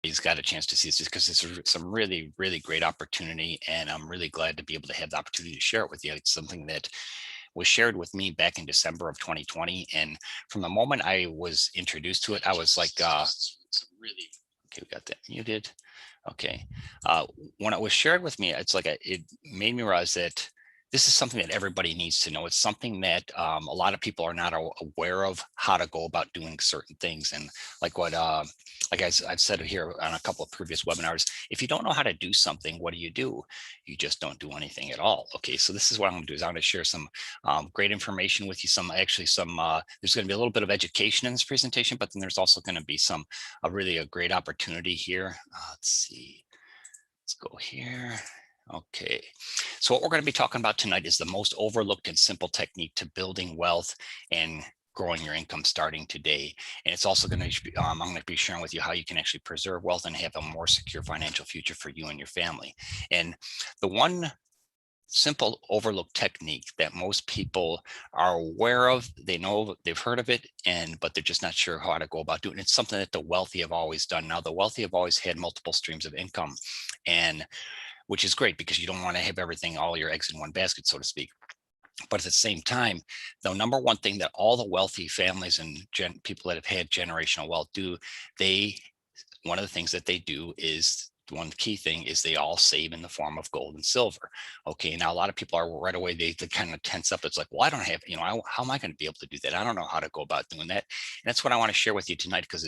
he's got a chance to see this, just because it's some really, really great opportunity. And I'm really glad to be able to have the opportunity to share it with you. It's something that was shared with me back in December of 2020. And from the moment I was introduced to it, I was like, really, okay, we got that muted. Okay. Uh, when it was shared with me, it's like it made me realize that this is something that everybody needs to know. It's something that a lot of people are not aware of how to go about doing certain things. And like what, like I've said here on a couple of previous webinars, if you don't know how to do something, what do? You just don't do anything at all. Okay, so this is what I'm going to do is I'm going to share some great information with you. There's going to be a little bit of education in this presentation, but then there's also going to be really a great opportunity here. Let's see. Let's go here. Okay, so what we're going to be talking about tonight is the most overlooked and simple technique to building wealth and growing your income starting today. And it's also going to be, I'm going to be sharing with you how you can actually preserve wealth and have a more secure financial future for you and your family. And the one simple overlooked technique that most people are aware of, they know, they've heard of it, but they're just not sure how to go about doing it. It's something that the wealthy have always done. Now, the wealthy have always had multiple streams of income, and which is great because you don't want to have all your eggs in one basket, so to speak. But at the same time, the number one thing that all the wealthy families and people that have had generational wealth do, one of the things that they do is one key thing is they all save in the form of gold and silver. Okay, now a lot of people are right away, they kind of tense up. It's like, well, I don't have, how am I going to be able to do that? I don't know how to go about doing that. And that's what I want to share with you tonight, because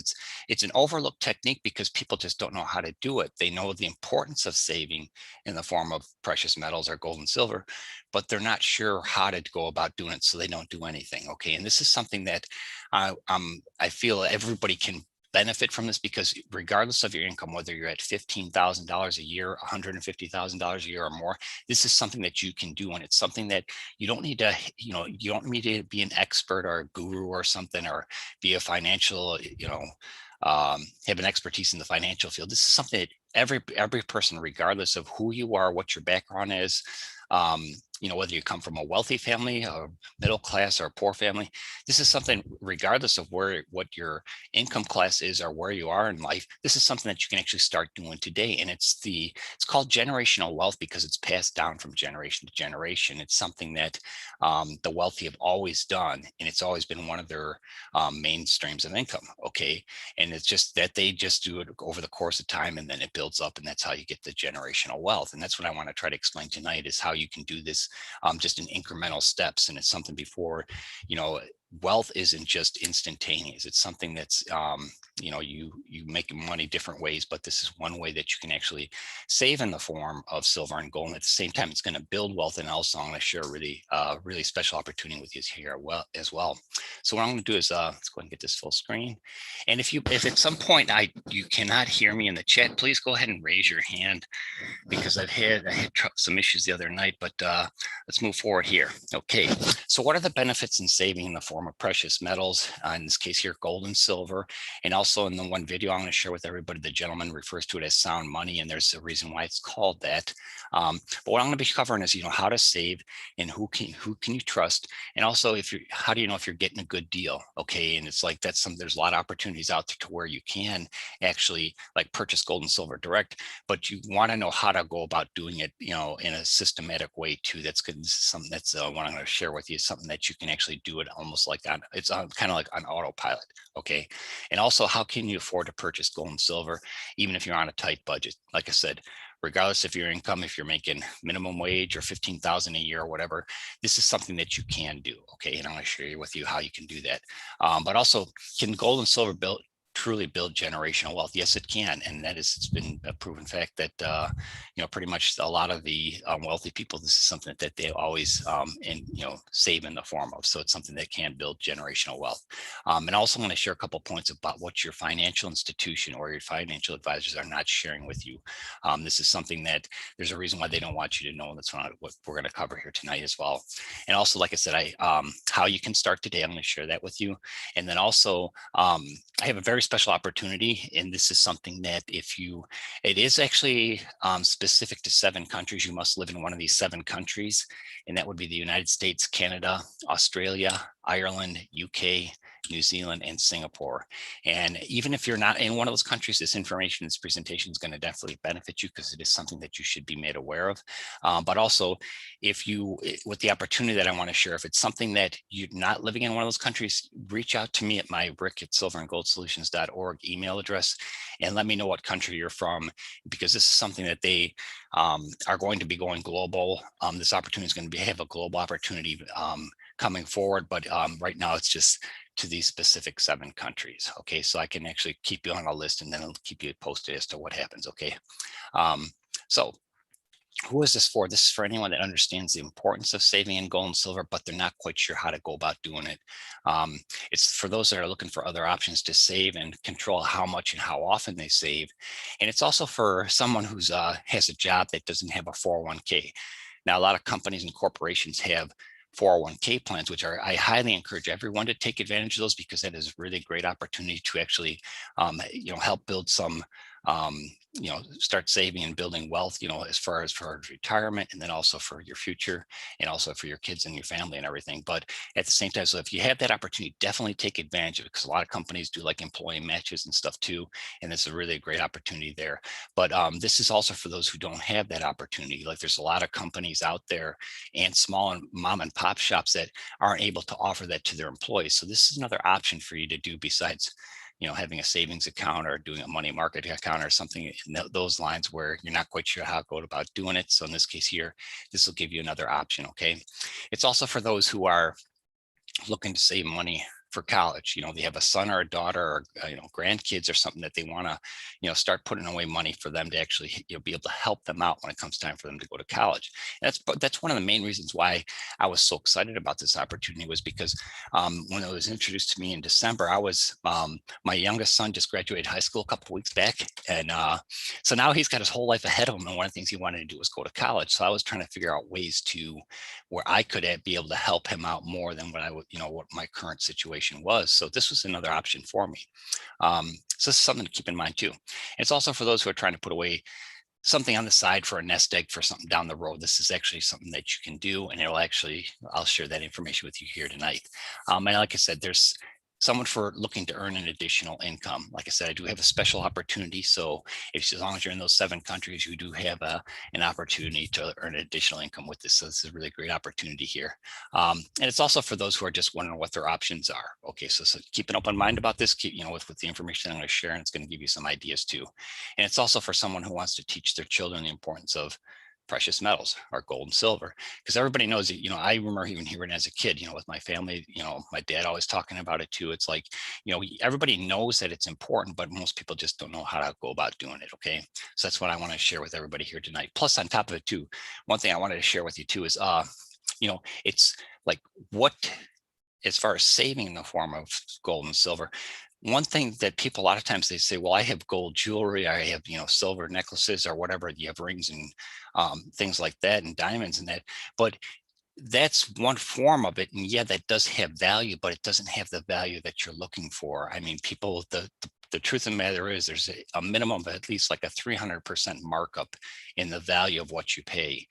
it's an overlooked technique because people just don't know how to do it. They know the importance of saving in the form of precious metals or gold and silver, but they're not sure how to go about doing it, so they don't do anything. Okay, and this is something that I feel everybody can benefit from this, because regardless of your income, whether you're at $15,000 a year, $150,000 a year or more, this is something that you can do. And it's something that you don't need to, you don't need to be an expert or a guru or something, or be a financial, have an expertise in the financial field. This is something that every person, regardless of who you are, what your background is, um, whether you come from a wealthy family, a middle class, or a poor family, this is something, regardless of what your income class is or where you are in life, this is something that you can actually start doing today. And it's called generational wealth because it's passed down from generation to generation. It's something that the wealthy have always done, and it's always been one of their main streams of income. Okay, and it's just that they just do it over the course of time, and then it builds up, and that's how you get the generational wealth. And that's what I want to try to explain tonight, is how you can do this just in incremental steps. And it's something before, wealth isn't just instantaneous. It's something that's, you make money different ways, but this is one way that you can actually save in the form of silver and gold. And at the same time, it's going to build wealth. And also, I'm going to share a really special opportunity with you here as well. So what I'm going to do is let's go ahead and get this full screen. And if at some point you cannot hear me in the chat, please go ahead and raise your hand, because I had some issues the other night. But let's move forward here. Okay, so what are the benefits in saving in the form of precious metals? In this case here, gold and silver. And also in the one video I'm going to share with everybody, the gentleman refers to it as sound money, and there's a reason why it's called that. But what I'm going to be covering is, how to save, and who can you trust, and also how do you know if you're getting a good deal? Okay, and it's like there's a lot of opportunities out there to where you can actually like purchase gold and silver direct, but you want to know how to go about doing it, in a systematic way too. That's good. This is something that's what I'm going to share with you, something that you can actually do it almost like it's kind of like on autopilot. Okay, and also, how can you afford to purchase gold and silver even if you're on a tight budget? Like I said, regardless of your income, if you're making minimum wage or 15,000 a year or whatever, this is something that you can do. Okay, and I'm going to share with you how you can do that. But also, can gold and silver truly build generational wealth? Yes, it can. And it's been a proven fact that pretty much a lot of the wealthy people, this is something that they always save in the form of. So it's something that can build generational wealth. And also I'm going to share a couple points about what your financial institution or your financial advisors are not sharing with you. This is something that there's a reason why they don't want you to know, and that's what we're going to cover here tonight as well. And also, like I said, how you can start today, I'm going to share that with you. And then also, I have a very special opportunity, and this is something that it is actually specific to 7 countries. You must live in one of these 7 countries, and that would be the United States, Canada, Australia, Ireland, UK, New Zealand, and Singapore. And even if you're not in one of those countries, this information, this presentation is going to definitely benefit you because it is something that you should be made aware of. But also, if you, with the opportunity that I want to share, if it's something that you're not living in one of those countries, reach out to me at my rick@silverandgoldsolutions.org email address and let me know what country you're from, because this is something that they are going to be going global. This opportunity is going to have a global opportunity coming forward, but right now it's just to these specific 7 countries. Okay, so I can actually keep you on a list and then I'll keep you posted as to what happens. Okay, so who is this for? This is for anyone that understands the importance of saving in gold and silver, but they're not quite sure how to go about doing it. It's for those that are looking for other options to save and control how much and how often they save. And it's also for someone who's has a job that doesn't have a 401k. Now, a lot of companies and corporations have 401k plans, which I highly encourage everyone to take advantage of those, because that is a really great opportunity to actually, help build some, start saving and building wealth, as far as for retirement, and then also for your future, and also for your kids and your family and everything. But at the same time, so if you have that opportunity, definitely take advantage of it, because a lot of companies do like employee matches and stuff too. And it's a really great opportunity there. But this is also for those who don't have that opportunity. Like, there's a lot of companies out there and small and mom and pop shops that aren't able to offer that to their employees. So this is another option for you to do, besides having a savings account or doing a money market account or something in those lines where you're not quite sure how to go about doing it. So in this case here, this will give you another option. Okay, it's also for those who are looking to save money for college. They have a son or a daughter, or grandkids or something that they want to start putting away money for them to actually be able to help them out when it comes time for them to go to college. And that's one of the main reasons why I was so excited about this opportunity, was because when it was introduced to me in December, I was my youngest son just graduated high school a couple of weeks back, and so now he's got his whole life ahead of him, and one of the things he wanted to do was go to college. So I was trying to figure out ways to where I could be able to help him out more than what I would, what my current situation was. So this was another option for me. So this is something to keep in mind too. It's also for those who are trying to put away something on the side for a nest egg for something down the road. This is actually something that you can do, and I'll share that information with you here tonight. And like I said, there's someone for looking to earn an additional income. Like I said, I do have a special opportunity. So as long as you're in those 7 countries, you do have an opportunity to earn additional income with this. So this is a really great opportunity here. And it's also for those who are just wondering what their options are. Okay, so keep an open mind about this, keep, with the information I'm going to share, and it's going to give you some ideas too. And it's also for someone who wants to teach their children the importance of precious metals or gold and silver, because everybody knows it. I remember even hearing as a kid, with my family, my dad always talking about it too. It's like, everybody knows that it's important, but most people just don't know how to go about doing it. Okay, so that's what I want to share with everybody here tonight. Plus, on top of it too, one thing I wanted to share with you too is it's like, what, as far as saving in the form of gold and silver, one thing that people, a lot of times they say, well, I have gold jewelry, I have, silver necklaces or whatever, you have rings and things like that, and diamonds and that, but that's one form of it. And yeah, that does have value, but it doesn't have the value that you're looking for. I mean, people, the truth of the matter is there's a minimum of at least like a 300% markup in the value of what you pay.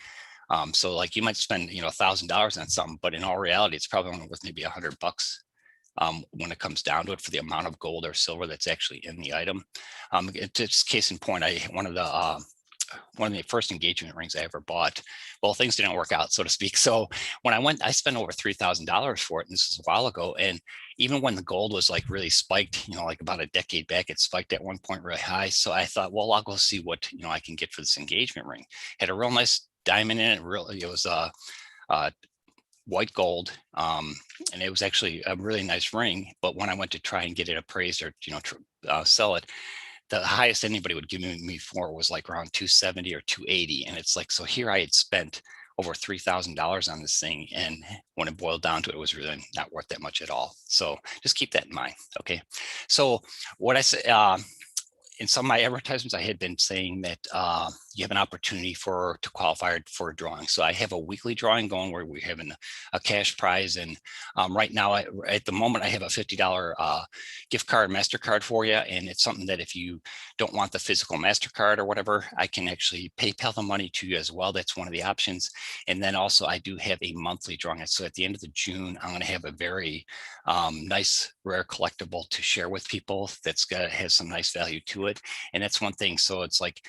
So like you might spend, $1,000 on something, but in all reality, it's probably only worth maybe $100 when it comes down to it, for the amount of gold or silver that's actually in the item. Just case in point, one of the first engagement rings I ever bought, well, things didn't work out, so to speak. So when I spent over $3,000 for it, and this was a while ago. And even when the gold was like really spiked, like about a decade back, it spiked at one point really high. So I thought, well, I'll go see what, I can get for this engagement ring. Had a real nice diamond in it. It was white gold, and it was actually a really nice ring. But when I went to try and get it appraised or sell it, the highest anybody would give me for was like around 270 or 280. And it's like, so here I had spent over $3,000 on this thing, and when it boiled down to it, it was really not worth that much at all. So just keep that in mind. Okay, so what I say, in some of my advertisements, I had been saying that you have an opportunity to qualify for a drawing. So I have a weekly drawing going where we're having a cash prize. And right now, at the moment, I have a $50 gift card, MasterCard for you. And it's something that if you don't want the physical MasterCard or whatever, I can actually PayPal the money to you as well. That's one of the options. And then also I do have a monthly drawing. So at the end of the June, I'm going to have a very nice, rare collectible to share with people has some nice value to it. And that's one thing. So it's like,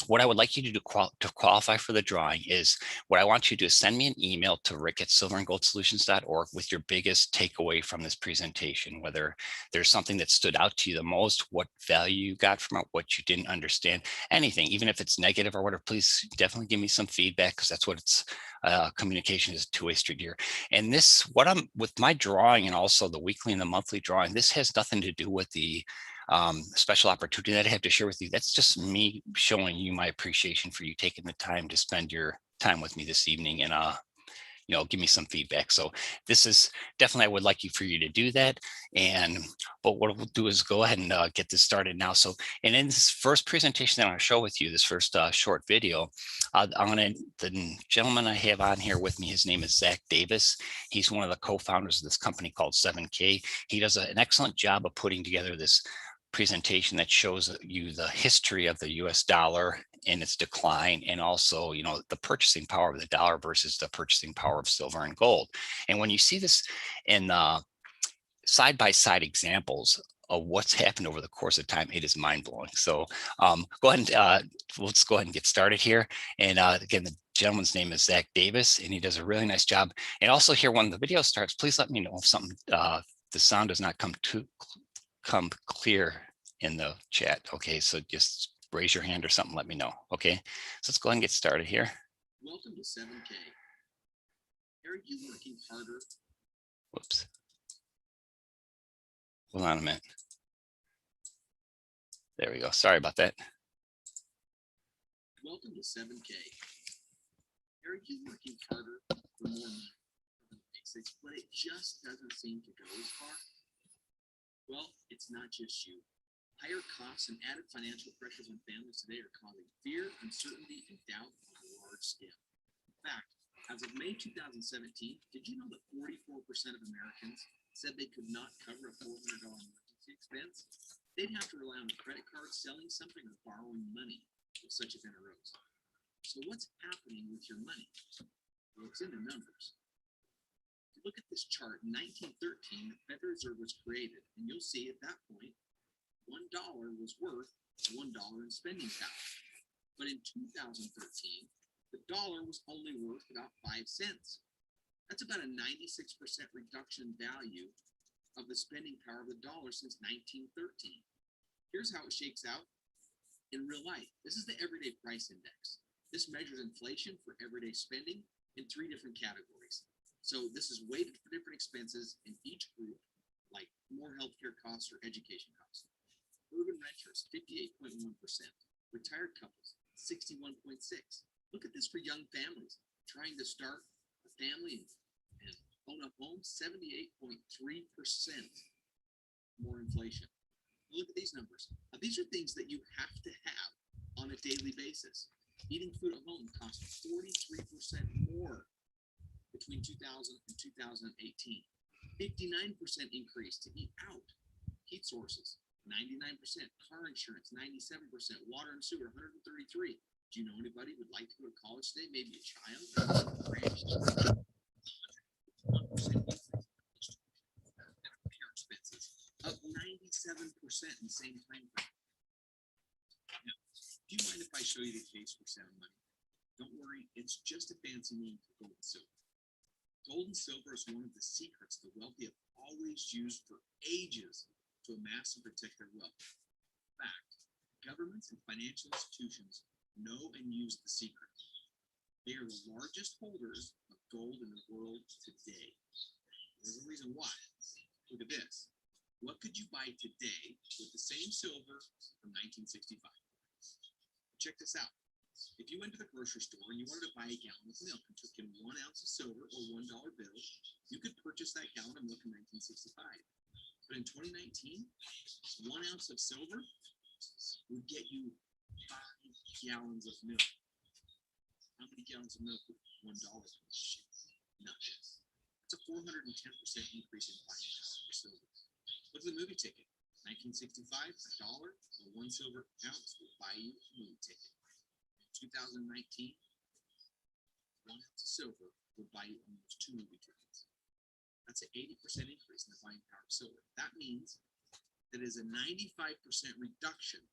what I would like you to do to qualify for the drawing is what I want you to do is send me an email to rick@silverandgoldsolutions.org with your biggest takeaway from this presentation, whether there's something that stood out to you the most, what value you got from it, what you didn't understand, anything, even if it's negative or whatever, please definitely give me some feedback, because that's what it's communication is a two-way street here. And this, what I'm with my drawing and also the weekly and the monthly drawing, this has nothing to do with the special opportunity that I have to share with you. That's just me showing you my appreciation for you taking the time to spend your time with me this evening and give me some feedback. So this is definitely, I would like for you to do that. But what we'll do is go ahead and get this started now. So, and in this first presentation that I'm going to show with you, this first short video, the gentleman I have on here with me, his name is Zach Davis. He's one of the co-founders of this company called 7K. He does an excellent job of putting together this presentation that shows you the history of the US dollar and its decline, and also, the purchasing power of the dollar versus the purchasing power of silver and gold. And when you see this in side-by-side examples of what's happened over the course of time, it is mind-blowing. So go ahead and let's go ahead and get started here. And again, the gentleman's name is Zach Davis, and he does a really nice job. And also here, when the video starts, please let me know if something, the sound does not come clear in the chat. Okay, so just raise your hand or something, let me know. Okay, so let's go ahead and get started here. Welcome to 7K. Are you working harder? Whoops. Hold on a minute. There we go. Sorry about that. Welcome to 7K. Are you working harder for more money for the basics, but it just doesn't seem to go as far? Well, it's not just you. Higher costs and added financial pressures on families today are causing fear, uncertainty, and doubt on a large scale. In fact, as of May 2017, did you know that 44% of Americans said they could not cover a $400 emergency expense? They'd have to rely on a credit card, selling something, or borrowing money if such event arose. So what's happening with your money? Well, it's in the numbers. If you look at this chart, in 1913, the Federal Reserve was created, and you'll see at that point, $1 was worth $1 in spending power. But in 2013, the dollar was only worth about 5 cents. That's about a 96% reduction in value of the spending power of the dollar since 1913. Here's how it shakes out in real life. This is the Everyday Price Index. This measures inflation for everyday spending in 3 different categories. So this is weighted for different expenses in each group, like more healthcare costs or education costs. Urban renters, 58.1%. Retired couples, 61.6%. Look at this for young families trying to start a family and own a home, 78.3% more inflation. Look at these numbers. Now, these are things that you have to have on a daily basis. Eating food at home cost 43% more between 2000 and 2018. 59% increase to eat out. Heat sources, 99%, car insurance, 97%, water and sewer, 133. Do you know anybody who would like to go to college today? Maybe a child? 1% care expenses, up 97% in the same time frame. Now, do you mind if I show you the case for sound money? Don't worry, it's just a fancy name for gold and silver. Gold and silver is one of the secrets the wealthy have always used for ages to amass and protect their wealth. In fact, governments and financial institutions know and use the secret. They are the largest holders of gold in the world today. There's a reason why. Look at this. What could you buy today with the same silver from 1965? Check this out. If you went to the grocery store and you wanted to buy a gallon of milk and took in 1 ounce of silver or $1 bill, you could purchase that gallon of milk in 1965. But in 2019, 1 ounce of silver would get you 5 gallons of milk. How many gallons of milk would $1 cost? Nothing. It's a 410% increase in buying power for silver. Look at the movie ticket. 1965, $1 or 1 silver ounce will buy you a movie ticket. In 2019, 1 ounce of silver will buy you almost 2 movie tickets. That's an 80% increase in the buying power of silver. That means that is a 95% reduction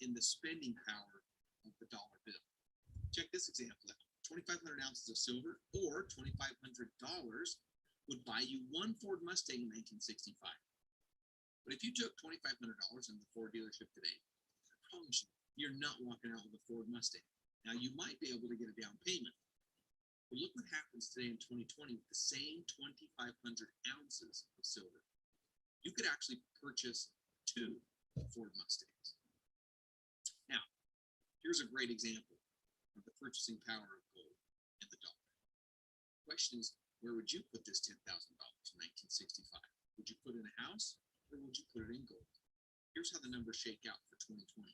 in the spending power of the dollar bill. Check this example out. 2,500 ounces of silver or $2,500 would buy you one Ford Mustang in 1965. But if you took $2,500 in the Ford dealership today, I promise you, you're not walking out with a Ford Mustang. Now, you might be able to get a down payment. But look what happens today in 2020 with the same 2,500 ounces of silver. You could actually purchase 2 Ford Mustangs. Now, here's a great example of the purchasing power of gold and the dollar. The question is, where would you put this $10,000 in 1965? Would you put it in a house or would you put it in gold? Here's how the numbers shake out for 2020.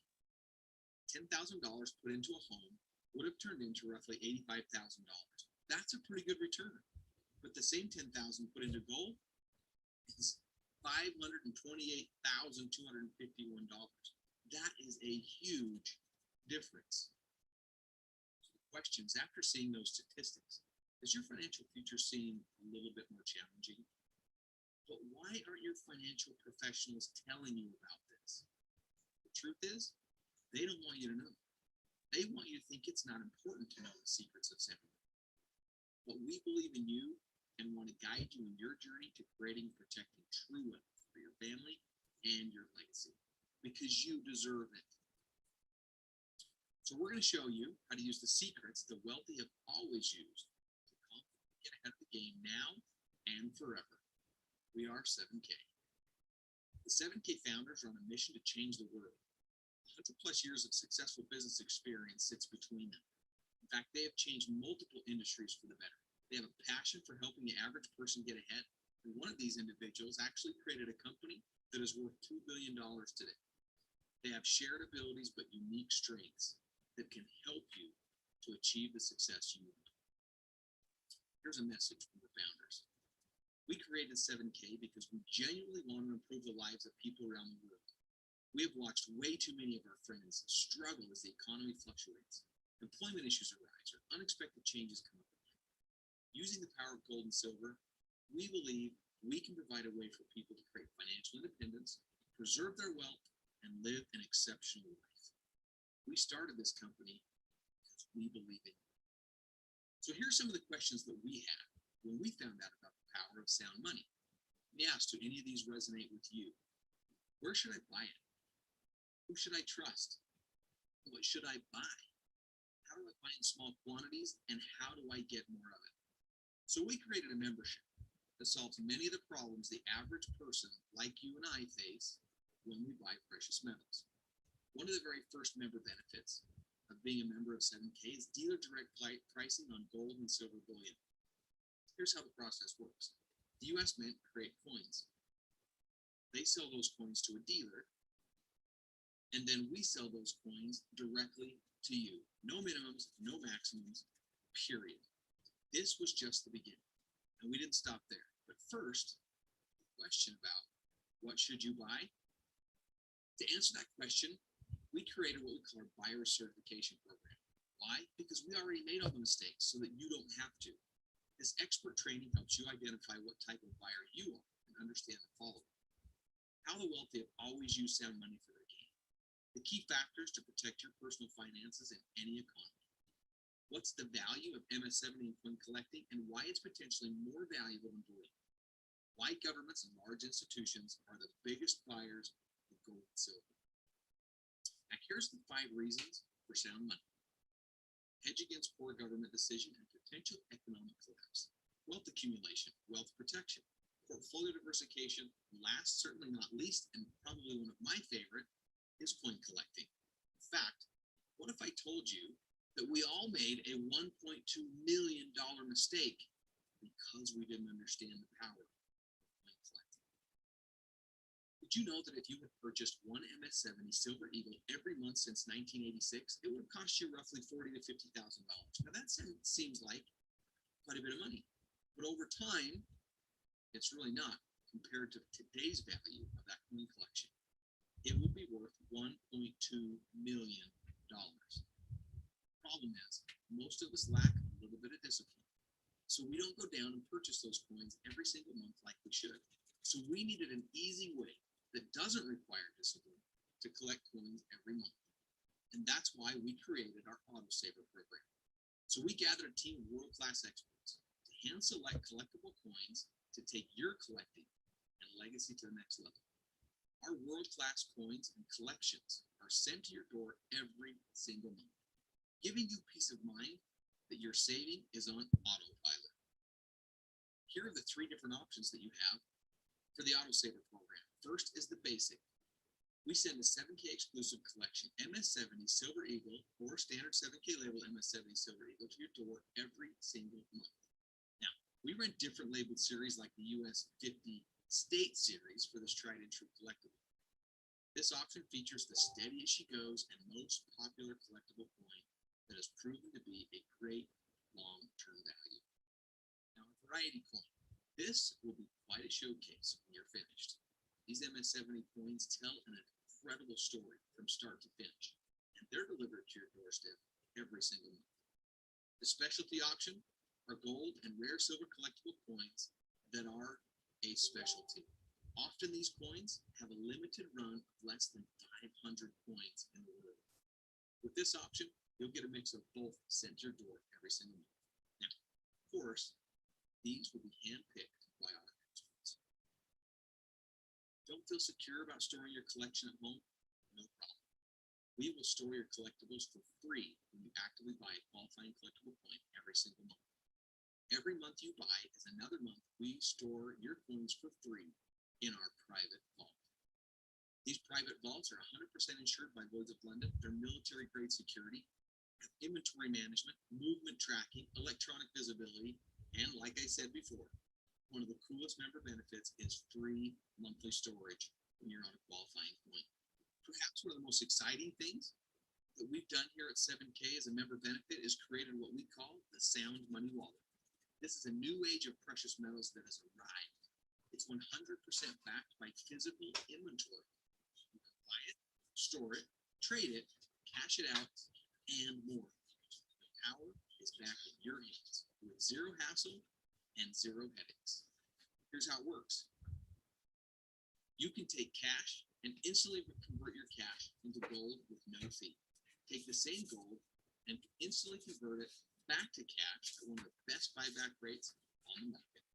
$10,000 put into a home would have turned into roughly $85,000. That's a pretty good return. But the same $10,000 put into gold is $528,251. That is a huge difference. So the question is, after seeing those statistics, does your financial future seem a little bit more challenging? But why aren't your financial professionals telling you about this? The truth is, they don't want you to know. They want you to think it's not important to know the secrets of sound money. But we believe in you and want to guide you in your journey to creating and protecting true wealth for your family and your legacy, because you deserve it. So we're going to show you how to use the secrets the wealthy have always used to confidently get ahead of the game now and forever. We are 7K. The 7K founders are on a mission to change the world. 100 plus years of successful business experience sits between them. In fact, they have changed multiple industries for the better. They have a passion for helping the average person get ahead. And one of these individuals actually created a company that is worth $2 billion today. They have shared abilities but unique strengths that can help you to achieve the success you want. Here's a message from the founders. We created 7K because we genuinely want to improve the lives of people around the world. We have watched way too many of our friends struggle as the economy fluctuates, employment issues arise, or unexpected changes come up. Using the power of gold and silver, we believe we can provide a way for people to create financial independence, preserve their wealth, and live an exceptional life. We started this company because we believe in you. So here's some of the questions that we had when we found out about the power of sound money. Let me ask, do any of these resonate with you? Where should I buy it? Who should I trust? What should I buy? How do I buy in small quantities, and how do I get more of it? So we created a membership that solves many of the problems the average person like you and I face when we buy precious metals. One of the very first member benefits of being a member of 7K is dealer direct pricing on gold and silver bullion. Here's how the process works. The U.S. Mint create coins. They sell those coins to a dealer, and then we sell those coins directly to you. No minimums, no maximums, period. This was just the beginning, and we didn't stop there. But first, the question about what should you buy? To answer that question, we created what we call our buyer certification program. Why? Because we already made all the mistakes so that you don't have to. This expert training helps you identify what type of buyer you are and understand the following. How the wealthy have always used sound money for their gain. The key factors to protect your personal finances in any economy. What's the value of MS-70 and coin collecting, and why it's potentially more valuable than bullion? Why governments and large institutions are the biggest buyers of gold and silver. Now here's the 5 reasons for sound money. Hedge against poor government decision and potential economic collapse. Wealth accumulation, wealth protection, portfolio diversification, last certainly not least, and probably one of my favorite, is coin collecting. In fact, what if I told you that we all made a $1.2 million mistake because we didn't understand the power of coin collecting? We Did you know that if you had purchased one MS-70 Silver Eagle every month since 1986, it would have cost you roughly $40,000 to $50,000? Now that seems like quite a bit of money, but over time, it's really not compared to today's value of that coin collection. It would be worth $1.2 million. Problem is, most of us lack a little bit of discipline. So we don't go down and purchase those coins every single month like we should. So we needed an easy way that doesn't require discipline to collect coins every month. And that's why we created our AutoSaver program. So we gathered a team of world-class experts to hand select collectible coins to take your collecting and legacy to the next level. Our world-class coins and collections are sent to your door every single month, giving you peace of mind that your saving is on autopilot. Here are the 3 different options that you have for the AutoSaver program. First is the basic. We send a 7K exclusive collection, MS-70 Silver Eagle or standard 7K label MS-70 Silver Eagle to your door every single month. Now, we run different labeled series like the US 50 State Series for this tried and true collectible. This option features the steady as she goes and most popular collectible coin that has proven to be a great long-term value. Now, a variety coin. This will be quite a showcase when you're finished. These MS-70 coins tell an incredible story from start to finish, and they're delivered to your doorstep every single month. The specialty option are gold and rare silver collectible coins that are a specialty. Often these coins have a limited run of less than 500 coins in the world. With this option, you'll get a mix of both sent to your door every single month. Now, of course, these will be handpicked by our experts. Don't feel secure about storing your collection at home? No problem. We will store your collectibles for free when you actively buy a qualifying collectible coin every single month. Every month you buy is another month we store your coins for free in our private vault. These private vaults are 100% insured by Lloyd's of London. They're military grade security, inventory management, movement tracking, electronic visibility, and like I said before, one of the coolest member benefits is free monthly storage when you're on a qualifying coin. Perhaps one of the most exciting things that we've done here at 7K as a member benefit is created what we call the Sound Money Wallet. This is a new age of precious metals that has arrived. It's 100% backed by physical inventory. You can buy it, store it, trade it, cash it out, and more. The power is back in your hands with zero hassle and zero headaches. Here's how it works. You can take cash and instantly convert your cash into gold with no fee. Take the same gold and instantly convert it back to cash at one of the best buyback rates on the market.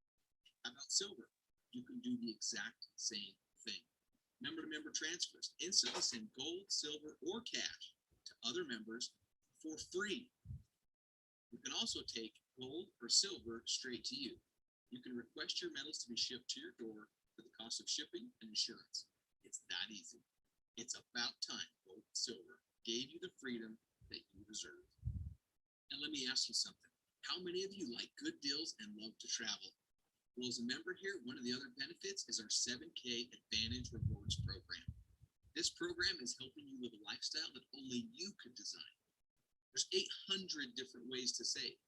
How about silver? You can do the exact same thing. Member-to-member transfers. Instantly send gold, silver, or cash to other members for free. You can also take gold or silver straight to you. You can request your metals to be shipped to your door for the cost of shipping and insurance. It's that easy. It's about time gold and silver gave you the freedom that you deserve. And let me ask you something. How many of you like good deals and love to travel? Well, as a member here, one of the other benefits is our 7K Advantage Rewards program. This program is helping you live a lifestyle that only you could design. There's 800 different ways to save.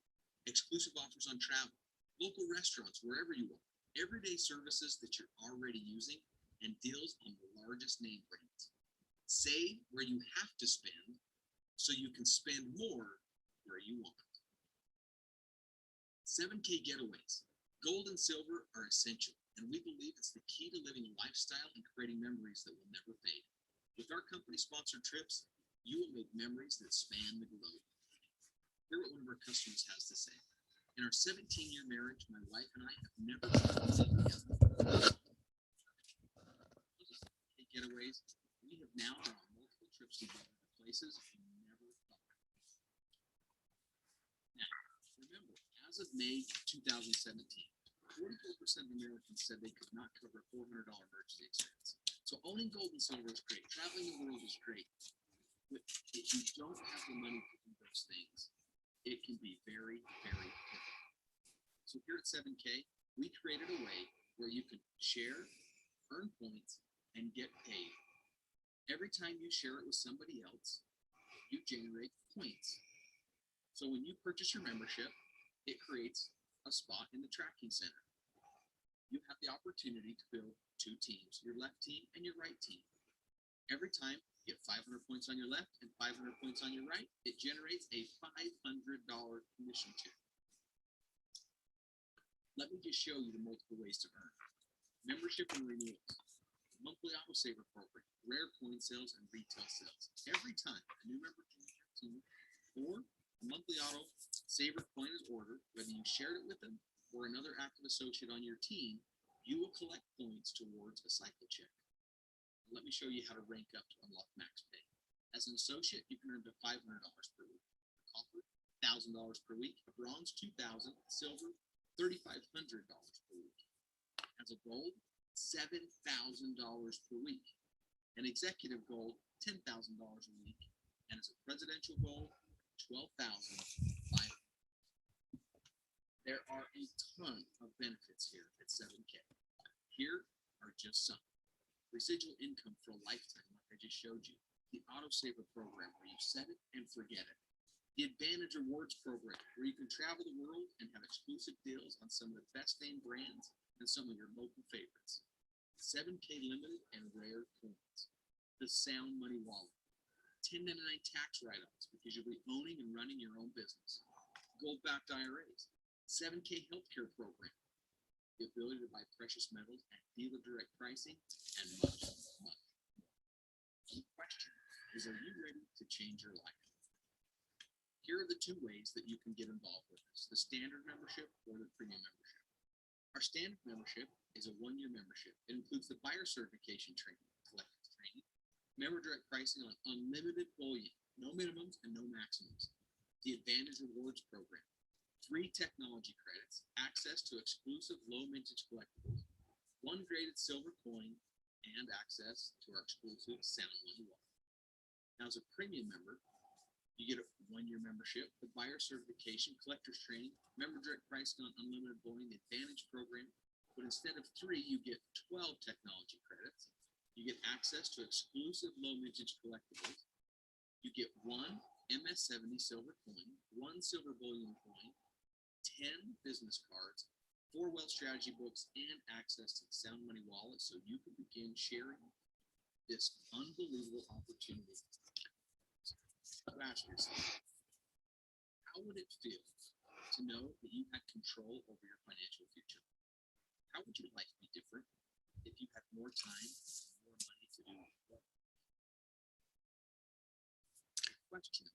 Exclusive offers on travel, local restaurants, wherever you are, everyday services that you're already using, and deals on the largest name brands. Save where you have to spend so you can spend more where you want. 7K getaways. Gold and silver are essential, and we believe it's the key to living a lifestyle and creating memories that will never fade. With our company-sponsored trips, you will make memories that span the globe. Hear what one of our customers has to say. In our 17-year marriage, my wife and I have never been together. Getaways, we have now gone on multiple trips together to places we never thought. Now, remember, as of May 2017, 44% of Americans said they could not cover a $400 emergency expense. So owning gold and silver is great. Traveling the world is great. But if you don't have the money to do those things, it can be very, very difficult. So here at 7K, we created a way where you can share, earn points, and get paid. Every time you share it with somebody else, you generate points. So when you purchase your membership, it creates a spot in the tracking center. You have the opportunity to build two teams, your left team and your right team. Every time you get 500 points on your left and 500 points on your right, it generates a $500 commission check. Let me just show you the multiple ways to earn. Membership and renewals, monthly auto saver program, rare coin sales, and retail sales. Every time a new member joins your team or a monthly auto saver coin is ordered, whether you shared it with them or another active associate on your team, you will collect points towards a cycle check. Let me show you how to rank up to unlock max pay. As an associate, you can earn up to $500 per week. A copper, $1,000 per week. A bronze, $2,000. Silver, $3,500 per week. As a gold, $7,000 per week. An executive gold, $10,000 a week. And as a presidential gold, $12,500. There are a ton of benefits here at 7K. Here are just some. Residual income for a lifetime, like I just showed you. The Auto Saver program, where you set it and forget it. The Advantage Rewards program, where you can travel the world and have exclusive deals on some of the best name brands and some of your local favorites. 7K limited and rare coins. The Sound Money Wallet. 1099 tax write-offs because you'll be owning and running your own business. Gold-backed IRAs. 7K healthcare program. The ability to buy precious metals at dealer direct pricing, and much, much more. The question is, are you ready to change your life? Here are the two ways that you can get involved with us, the standard membership or the premium membership. Our standard membership is a one-year membership. It includes the buyer certification training, collective training, member direct pricing on unlimited bullion, no minimums and no maximums. The Advantage Rewards program. 3 technology credits, access to exclusive low mintage collectibles, 1 graded silver coin, and access to our exclusive Sound Money Wallet. Now, as a premium member, you get a 1-year membership, the buyer certification, collector's training, member direct pricing on unlimited bullion, the Advantage program. But instead of 3, you get 12 technology credits. You get access to exclusive low mintage collectibles. You get 1 MS-70 silver coin, 1 silver bullion coin, 10 business cards, 4 wealth strategy books, and access to the Sound Money Wallet so you can begin sharing this unbelievable opportunity. So ask yourself, how would it feel to know that you had control over your financial future? How would your life be different if you had more time and more money to do what? The question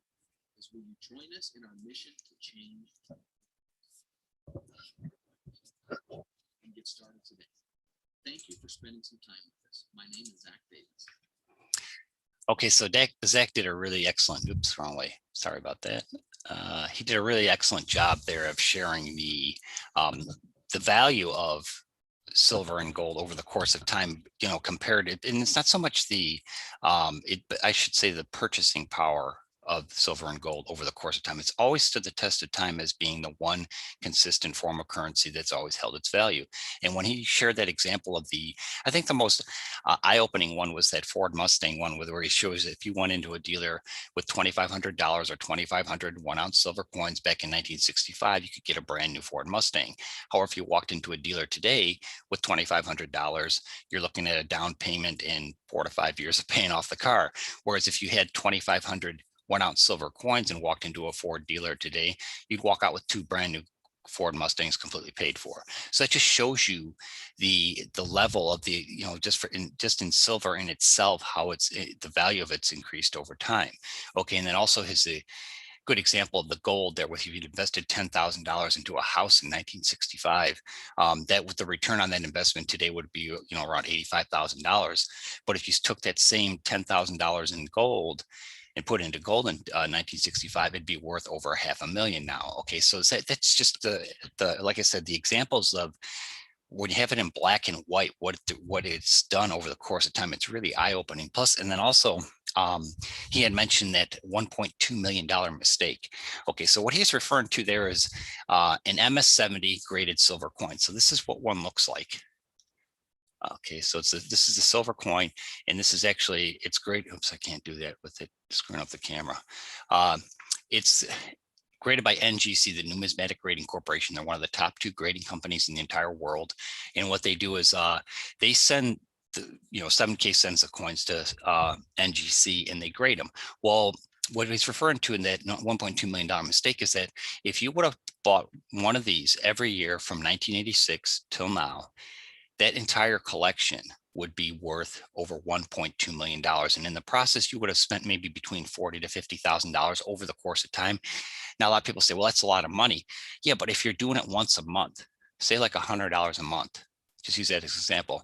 is, will you join us in our mission to change and get started today? Thank you for spending some time with us. My name is Zach Davis. Okay, so Zach did a really excellent, oops, wrong way. Sorry about that. He did a really excellent job there of sharing the value of silver and gold over the course of time, you know, compared it. And it's not so much the, I should say the purchasing power of silver and gold over the course of time. It's always stood the test of time as being the one consistent form of currency that's always held its value. And when he shared that example of I think the most eye-opening one was that Ford Mustang one, where he shows that if you went into a dealer with $2,500 or 2,500 1-ounce silver coins back in 1965, you could get a brand new Ford Mustang. However, if you walked into a dealer today with $2,500, you're looking at a down payment in 4 to 5 years of paying off the car. Whereas if you had 2,500 1-ounce silver coins and walked into a Ford dealer today, you'd walk out with 2 brand new Ford Mustangs completely paid for. So that just shows you the level of the, you know, just in silver in itself, how the value of it's increased over time. Okay, and then also a good example of the gold there, with if you'd invested $10,000 into a house in 1965, that with the return on that investment today would be, you know, around $85,000. But if you took that same $10,000 in gold and put into gold in 1965, it'd be worth over $500,000 now. Okay, so that's just the like I said, the examples of when you have it in black and white, what it's done over the course of time. It's really eye-opening. Plus, and then also, he had mentioned that $1.2 million mistake. Okay, so what he's referring to there is an MS-70 graded silver coin. So this is what one looks like. Okay, so this is the silver coin, and this is actually, it's great. Oops, I can't do that with it screwing up the camera. It's graded by NGC, the Numismatic Grading Corporation. They're one of the top 2 grading companies in the entire world. And what they do is they send 7K sends the coins to NGC and they grade them. Well, what he's referring to in that $1.2 million mistake is that if you would have bought one of these every year from 1986 till now, that entire collection would be worth over $1.2 million. And in the process, you would have spent maybe between $40,000 to $50,000 over the course of time. Now, a lot of people say, well, that's a lot of money. Yeah, but if you're doing it once a month, say like $100 a month, just use that as an example,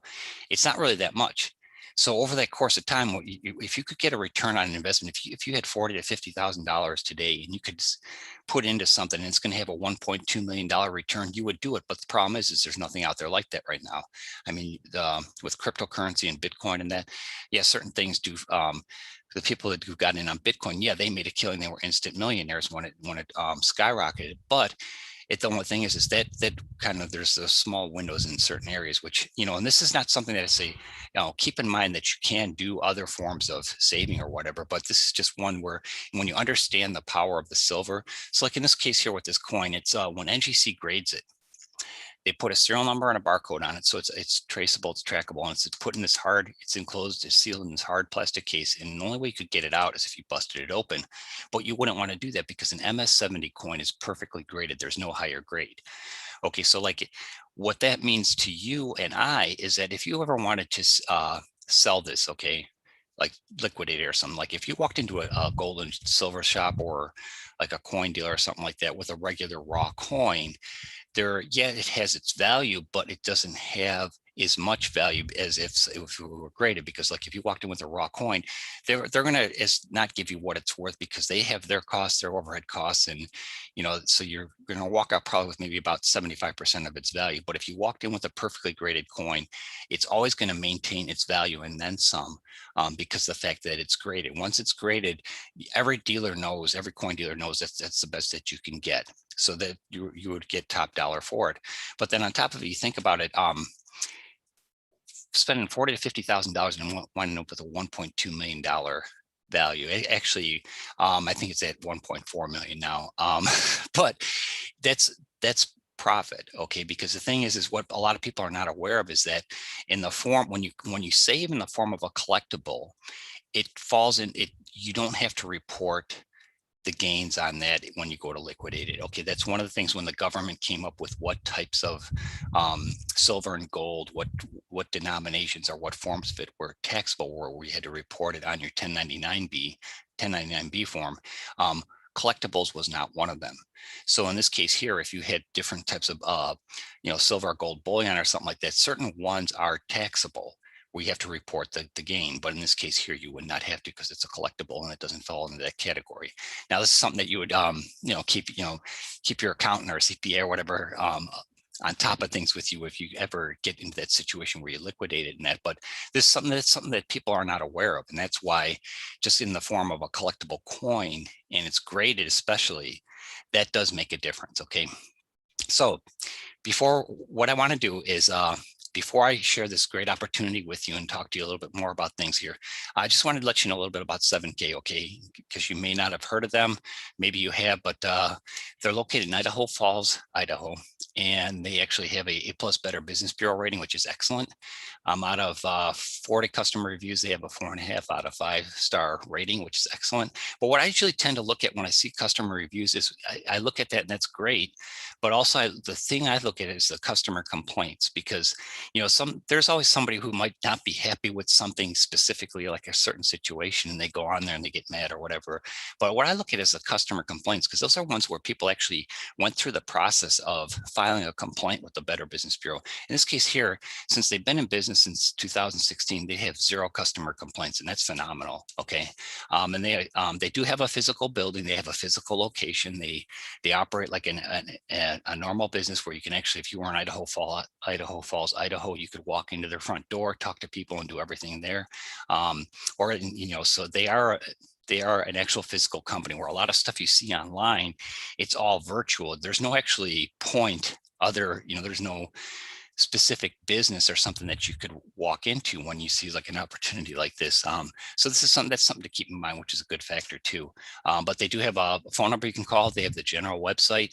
it's not really that much. So over that course of time, if you could get a return on an investment, if you had $40,000 to $50,000 today and you could put into something and it's going to have a $1.2 million return, you would do it. But the problem is there's nothing out there like that right now. I mean, with cryptocurrency and Bitcoin and that, yeah, certain things do. The people who got in on Bitcoin, yeah, they made a killing. They were instant millionaires when it skyrocketed. But the only thing is that kind of, there's those small windows in certain areas, which, and this is not something that I say, keep in mind that you can do other forms of saving or whatever, but this is just one where when you understand the power of the silver. So like in this case here with this coin, it's when NGC grades it, they put a serial number and a barcode on it, so it's traceable, it's trackable, and it's put in this it's enclosed, it's sealed in this hard plastic case, and the only way you could get it out is if you busted it open. But you wouldn't want to do that because an MS-70 coin is perfectly graded. There's no higher grade. Okay, so like what that means to you and I is that if you ever wanted to sell this, okay, like liquidate it or something, like if you walked into a gold and silver shop or like a coin dealer or something like that with a regular raw coin, yeah, it has its value, but it doesn't have as much value as if it were graded, because like if you walked in with a raw coin, they're going to not give you what it's worth because they have their costs, their overhead costs, and so you're going to walk out probably with maybe about 75% of its value. But if you walked in with a perfectly graded coin, it's always going to maintain its value and then some, because the fact that it's graded. Once it's graded, every coin dealer knows that's the best that you can get, so that you would get top dollar for it. But then on top of it, you think about it, spending $40,000 to $50,000 and winding up with a $1.2 million value. Actually, I think it's at 1.4 million now. But that's profit, okay? Because the thing is what a lot of people are not aware of is that in the form, when you save in the form of a collectible, it falls in it. You don't have to report the gains on that when you go to liquidate it. Okay, that's one of the things when the government came up with what types of silver and gold, what denominations or what forms of it were taxable, where we had to report it on your 1099B form. Collectibles was not one of them. So in this case here, if you had different types of silver or gold bullion or something like that, certain ones are taxable, we have to report the gain. But in this case here, you would not have to because it's a collectible and it doesn't fall into that category. Now, this is something that you would, keep your accountant or CPA or whatever on top of things with you if you ever get into that situation where you liquidate it and that. But this is something that people are not aware of. And that's why just in the form of a collectible coin, and it's graded especially, that does make a difference. Okay. So what I want to do is before I share this great opportunity with you and talk to you a little bit more about things here, I just wanted to let you know a little bit about 7K, okay? Because you may not have heard of them, maybe you have, but they're located in Idaho Falls, Idaho, and they actually have a A+ Better Business Bureau rating, which is excellent. Out of 40 customer reviews, they have a 4.5 out of 5-star rating, which is excellent. But what I usually tend to look at when I see customer reviews is I look at that, and that's great. But also the thing I look at is the customer complaints, because there's always somebody who might not be happy with something specifically, like a certain situation, and they go on there and they get mad or whatever. But what I look at is the customer complaints, because those are ones where people actually went through the process of filing a complaint with the Better Business Bureau. In this case here, since they've been in business since 2016, they have 0 customer complaints, and that's phenomenal. Okay. And they do have a physical building. They have a physical location. They operate like a normal business where you can actually, if you were in Idaho Falls, Idaho, you could walk into their front door, talk to people, and do everything there. So they are an actual physical company, where a lot of stuff you see online, it's all virtual. There's no actually point there's no specific business or something that you could walk into when you see like an opportunity like this. So this is something to keep in mind, which is a good factor too. But they do have a phone number you can call. They have the general website,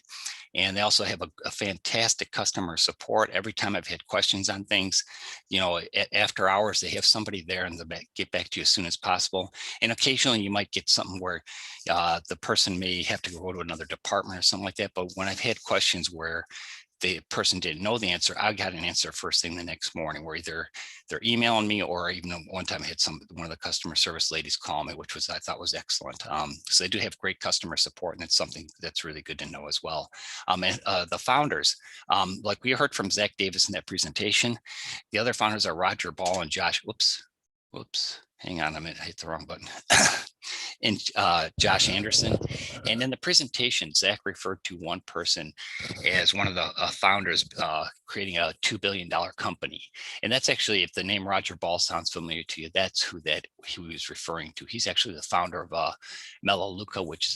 and they also have a fantastic customer support. Every time I've had questions on things, after hours, they have somebody there and they'll get back to you as soon as possible. And occasionally you might get something where the person may have to go to another department or something like that. But when I've had questions where the person didn't know the answer, I got an answer first thing the next morning, where either they're emailing me, or even one time I had one of the customer service ladies call me, which I thought was excellent. So they do have great customer support, and it's something that's really good to know as well. And the founders, like we heard from Zach Davis in that presentation, the other founders are Roger Ball and Josh. Whoops. Hang on a minute, I hit the wrong button. And Josh Anderson. And in the presentation, Zach referred to one person as one of the founders creating a $2 billion company. And that's actually, if the name Roger Ball sounds familiar to you, that's who he was referring to. He's actually the founder of Melaleuca, which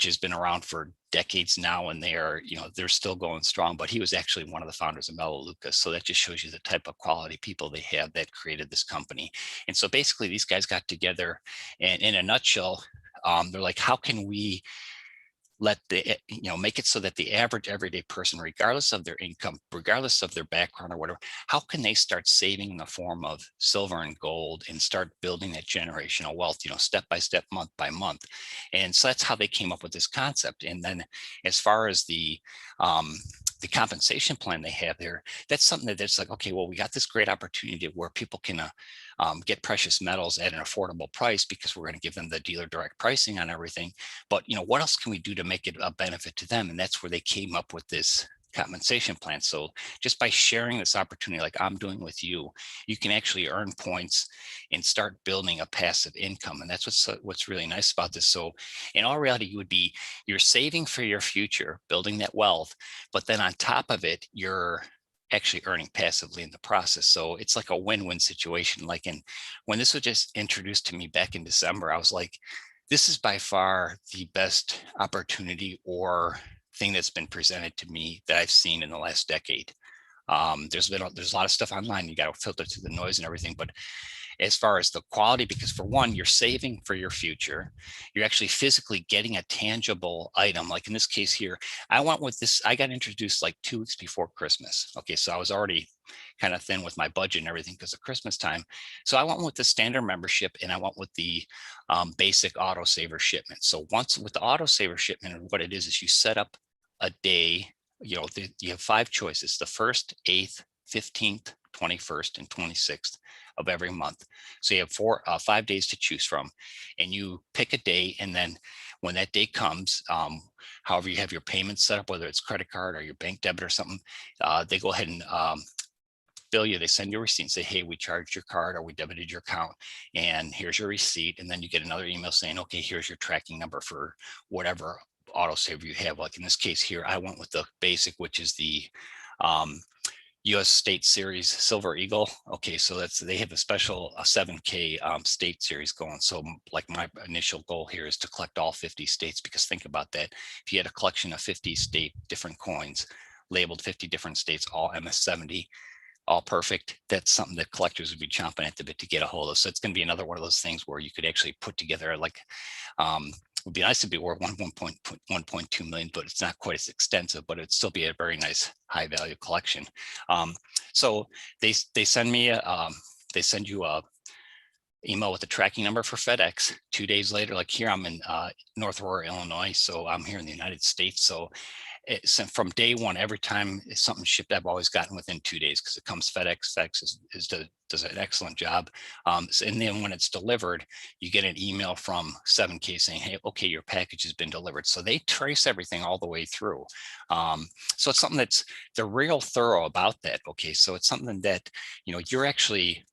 has been around for decades now, and they're still going strong. But he was actually one of the founders of Melaleuca. So that just shows you the type of quality people they have that created this company. And so basically these guys got together, and in a nutshell, they're like, how can we make it so that the average everyday person, regardless of their income, regardless of their background or whatever, how can they start saving in the form of silver and gold and start building that generational wealth, step by step, month by month. And so that's how they came up with this concept. And then as far as the compensation plan they have there, that's something that's like, okay, well, we got this great opportunity where people can get precious metals at an affordable price, because we're going to give them the dealer direct pricing on everything. But what else can we do to make it a benefit to them? And that's where they came up with this compensation plan. So just by sharing this opportunity, like I'm doing with you, you can actually earn points and start building a passive income. And that's what's really nice about this. So in all reality, you're saving for your future, building that wealth, but then on top of it, you're actually earning passively in the process. So it's like a win-win situation. When this was just introduced to me back in December, I was like, this is by far the best opportunity or thing that's been presented to me that I've seen in the last decade. There's a lot of stuff online. You got to filter through the noise and everything, but as far as the quality, because for one, you're saving for your future. You're actually physically getting a tangible item. Like in this case here, I got introduced like 2 weeks before Christmas. Okay, so I was already kind of thin with my budget and everything because of Christmas time. So I went with the standard membership, and I went with the basic autosaver shipment. So once with the autosaver shipment, what it is you set up a day. You have 5 choices: the 1st, 8th, 15th, 21st, and 26th of every month. So you have 5 days to choose from, and you pick a day. And then when that day comes, however you have your payments set up, whether it's credit card or your bank debit or something, they go ahead and bill you. They send you a receipt and say, hey, we charged your card or we debited your account, and here's your receipt. And then you get another email saying, okay, here's your tracking number for whatever autosaver you have. Like in this case here, I went with the basic, which is the US State Series Silver Eagle. Okay, so they have a special 7K state series going. So like my initial goal here is to collect all 50 states, because think about that. If you had a collection of 50 state different coins labeled 50 different states, all MS70, all perfect, that's something that collectors would be chomping at the bit to get a hold of. So it's going to be another one of those things where you could actually put together it would be nice to be worth 1.2 million, but it's not quite as extensive, but it'd still be a very nice high value collection. So they send me they send you a email with the tracking number for FedEx. 2 days later, like here, I'm in North Aurora, Illinois. So I'm here in the United States. So from day one, every time something shipped, I've always gotten within 2 days, because it comes FedEx. FedEx does an excellent job. And then when it's delivered, you get an email from 7K saying, hey, okay, your package has been delivered. So they trace everything all the way through. So it's something they're real thorough about that. Okay, so it's something that, you're actually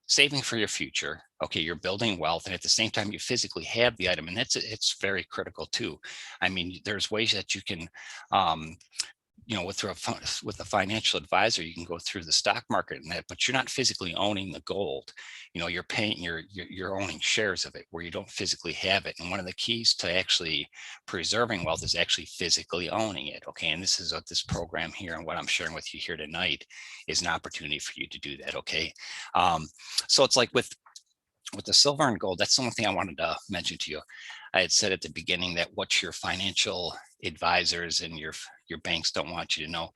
saving for your future. Okay, you're building wealth, and at the same time, you physically have the item, and it's very critical too. I mean, there's ways that you can with a financial advisor, you can go through the stock market and that, but you're not physically owning the gold. You're paying, you're owning shares of it where you don't physically have it. And one of the keys to actually preserving wealth is actually physically owning it. Okay. And this is what this program here and what I'm sharing with you here tonight is an opportunity for you to do that. Okay. Um, so it's like with the silver and gold, that's the only thing I wanted to mention to you. I had said at the beginning that what your financial advisors and your banks don't want you to know.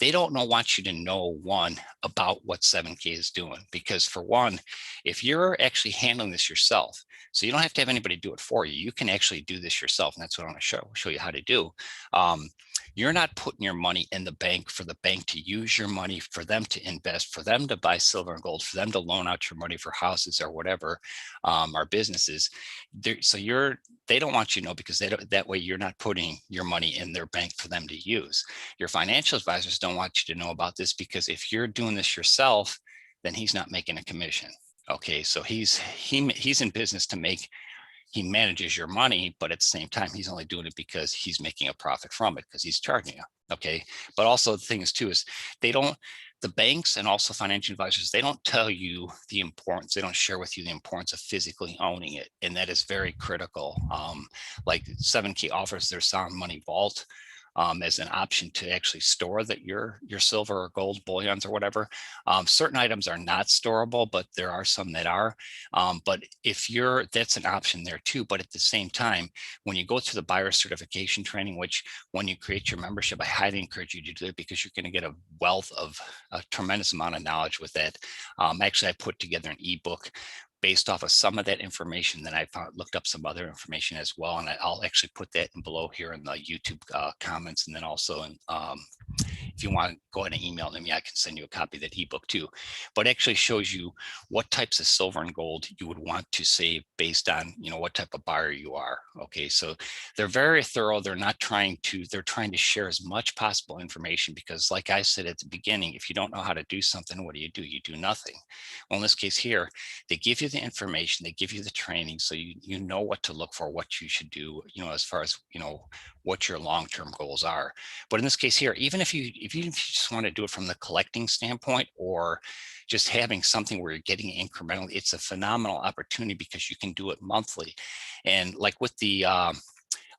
They don't want you to know one about what 7K is doing, because for one, if you're actually handling this yourself, so you don't have to have anybody do it for you, you can actually do this yourself. And that's what I want to show you how to do. um, you're not putting your money in the bank for the bank to use your money, for them to invest, for them to buy silver and gold, for them to loan out your money for houses or whatever, or businesses. They don't want you to know, because that way you're not putting your money in their bank for them to use. Your financial advisors don't want you to know about this, because if you're doing this yourself, then he's not making a commission. Okay, so he's in business to make, he manages your money, but at the same time, he's only doing it because he's making a profit from it, because he's charging you. Okay. But also the thing is too, is they don't, the banks and also financial advisors, they don't tell you the importance, they don't share with you the importance of physically owning it. And that is very critical. Like 7K offers their sound money vault, as an option to actually store that your silver or gold bullions or whatever. Certain items are not storable, but there are some that are. But if you're, that's an option there too. But at the same time, when you go through the buyer certification training, which when you create your membership, I highly encourage you to do it, because you're going to get a wealth of a tremendous amount of knowledge with that. Actually, I put together an ebook based off of some of that information. Then I looked up some other information as well. And I'll actually put that in below here in the YouTube comments. And then also in, if you want to go ahead and email me, I can send you a copy of that ebook too. But it actually shows you what types of silver and gold you would want to save based on, what type of buyer you are. Okay. So they're very thorough. They're trying to share as much possible information, because like I said at the beginning, if you don't know how to do something, what do? You do nothing. Well, in this case here, they give you the information, they give you the training, so you know what to look for, what you should do, as far as, what your long-term goals are. But in this case here, even if you just want to do it from the collecting standpoint, or just having something where you're getting incrementally, it's a phenomenal opportunity, because you can do it monthly. And like with the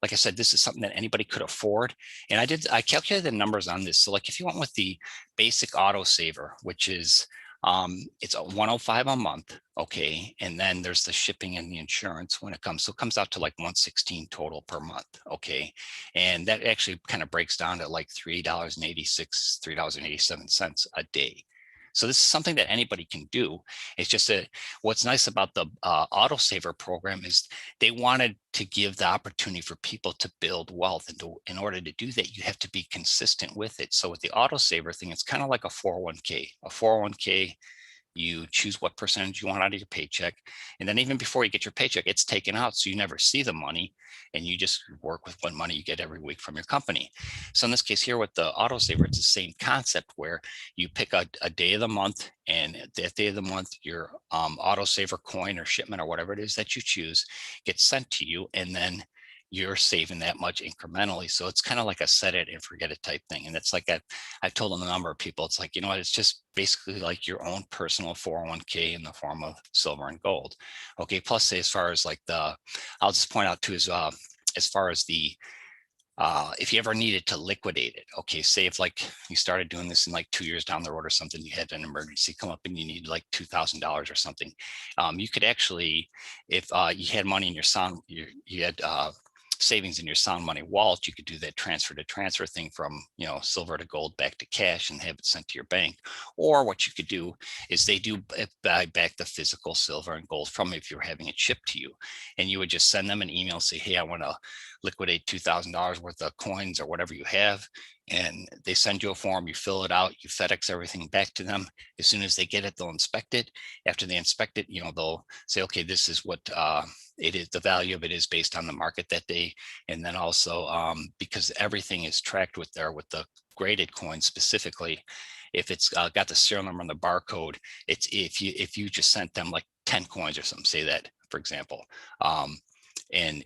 like I said, this is something that anybody could afford. And I calculated the numbers on this. So like if you went with the basic auto saver, which is, it's a 105 a month. Okay. And then there's the shipping and the insurance when it comes. So it comes out to like 116 total per month. Okay. And that actually kind of breaks down to like $3.87 a day. So this is something that anybody can do. It's just that what's nice about the autosaver program is they wanted to give the opportunity for people to build wealth. And in order to do that, you have to be consistent with it. So with the autosaver thing, it's kind of like a 401k. A 401k, you choose what percentage you want out of your paycheck. And then even before you get your paycheck, it's taken out. So you never see the money, and you just work with what money you get every week from your company. So in this case here with the autosaver, it's the same concept, where you pick a day of the month, and that day of the month, your autosaver coin or shipment or whatever it is that you choose gets sent to you. And then you're saving that much incrementally. So it's kind of like a set it and forget it type thing. And it's like I've told a number of people, it's like, what, it's just basically like your own personal 401k in the form of silver and gold. Okay. Plus, say, as far as like I'll just point out too, as far as the, if you ever needed to liquidate it, okay, say if like you started doing this in like 2 years down the road or something, you had an emergency come up and you need like $2,000 or something, you could actually, if you had money in your sound, you had savings in your sound money wallet, you could do that transfer to transfer thing from, silver to gold back to cash and have it sent to your bank. Or what you could do is they do buy back the physical silver and gold from if you're having it shipped to you, and you would just send them an email, say, hey, I want to liquidate $2,000 worth of coins or whatever you have. And they send you a form, you fill it out, you FedEx everything back to them. As soon as they get it, they'll inspect it. After they inspect it, they'll say, okay, this is what it is, the value of it is based on the market that day. And then also, because everything is tracked with the graded coins specifically, if it's got the serial number and the barcode, it's if you just sent them like 10 coins or something, say that, for example, and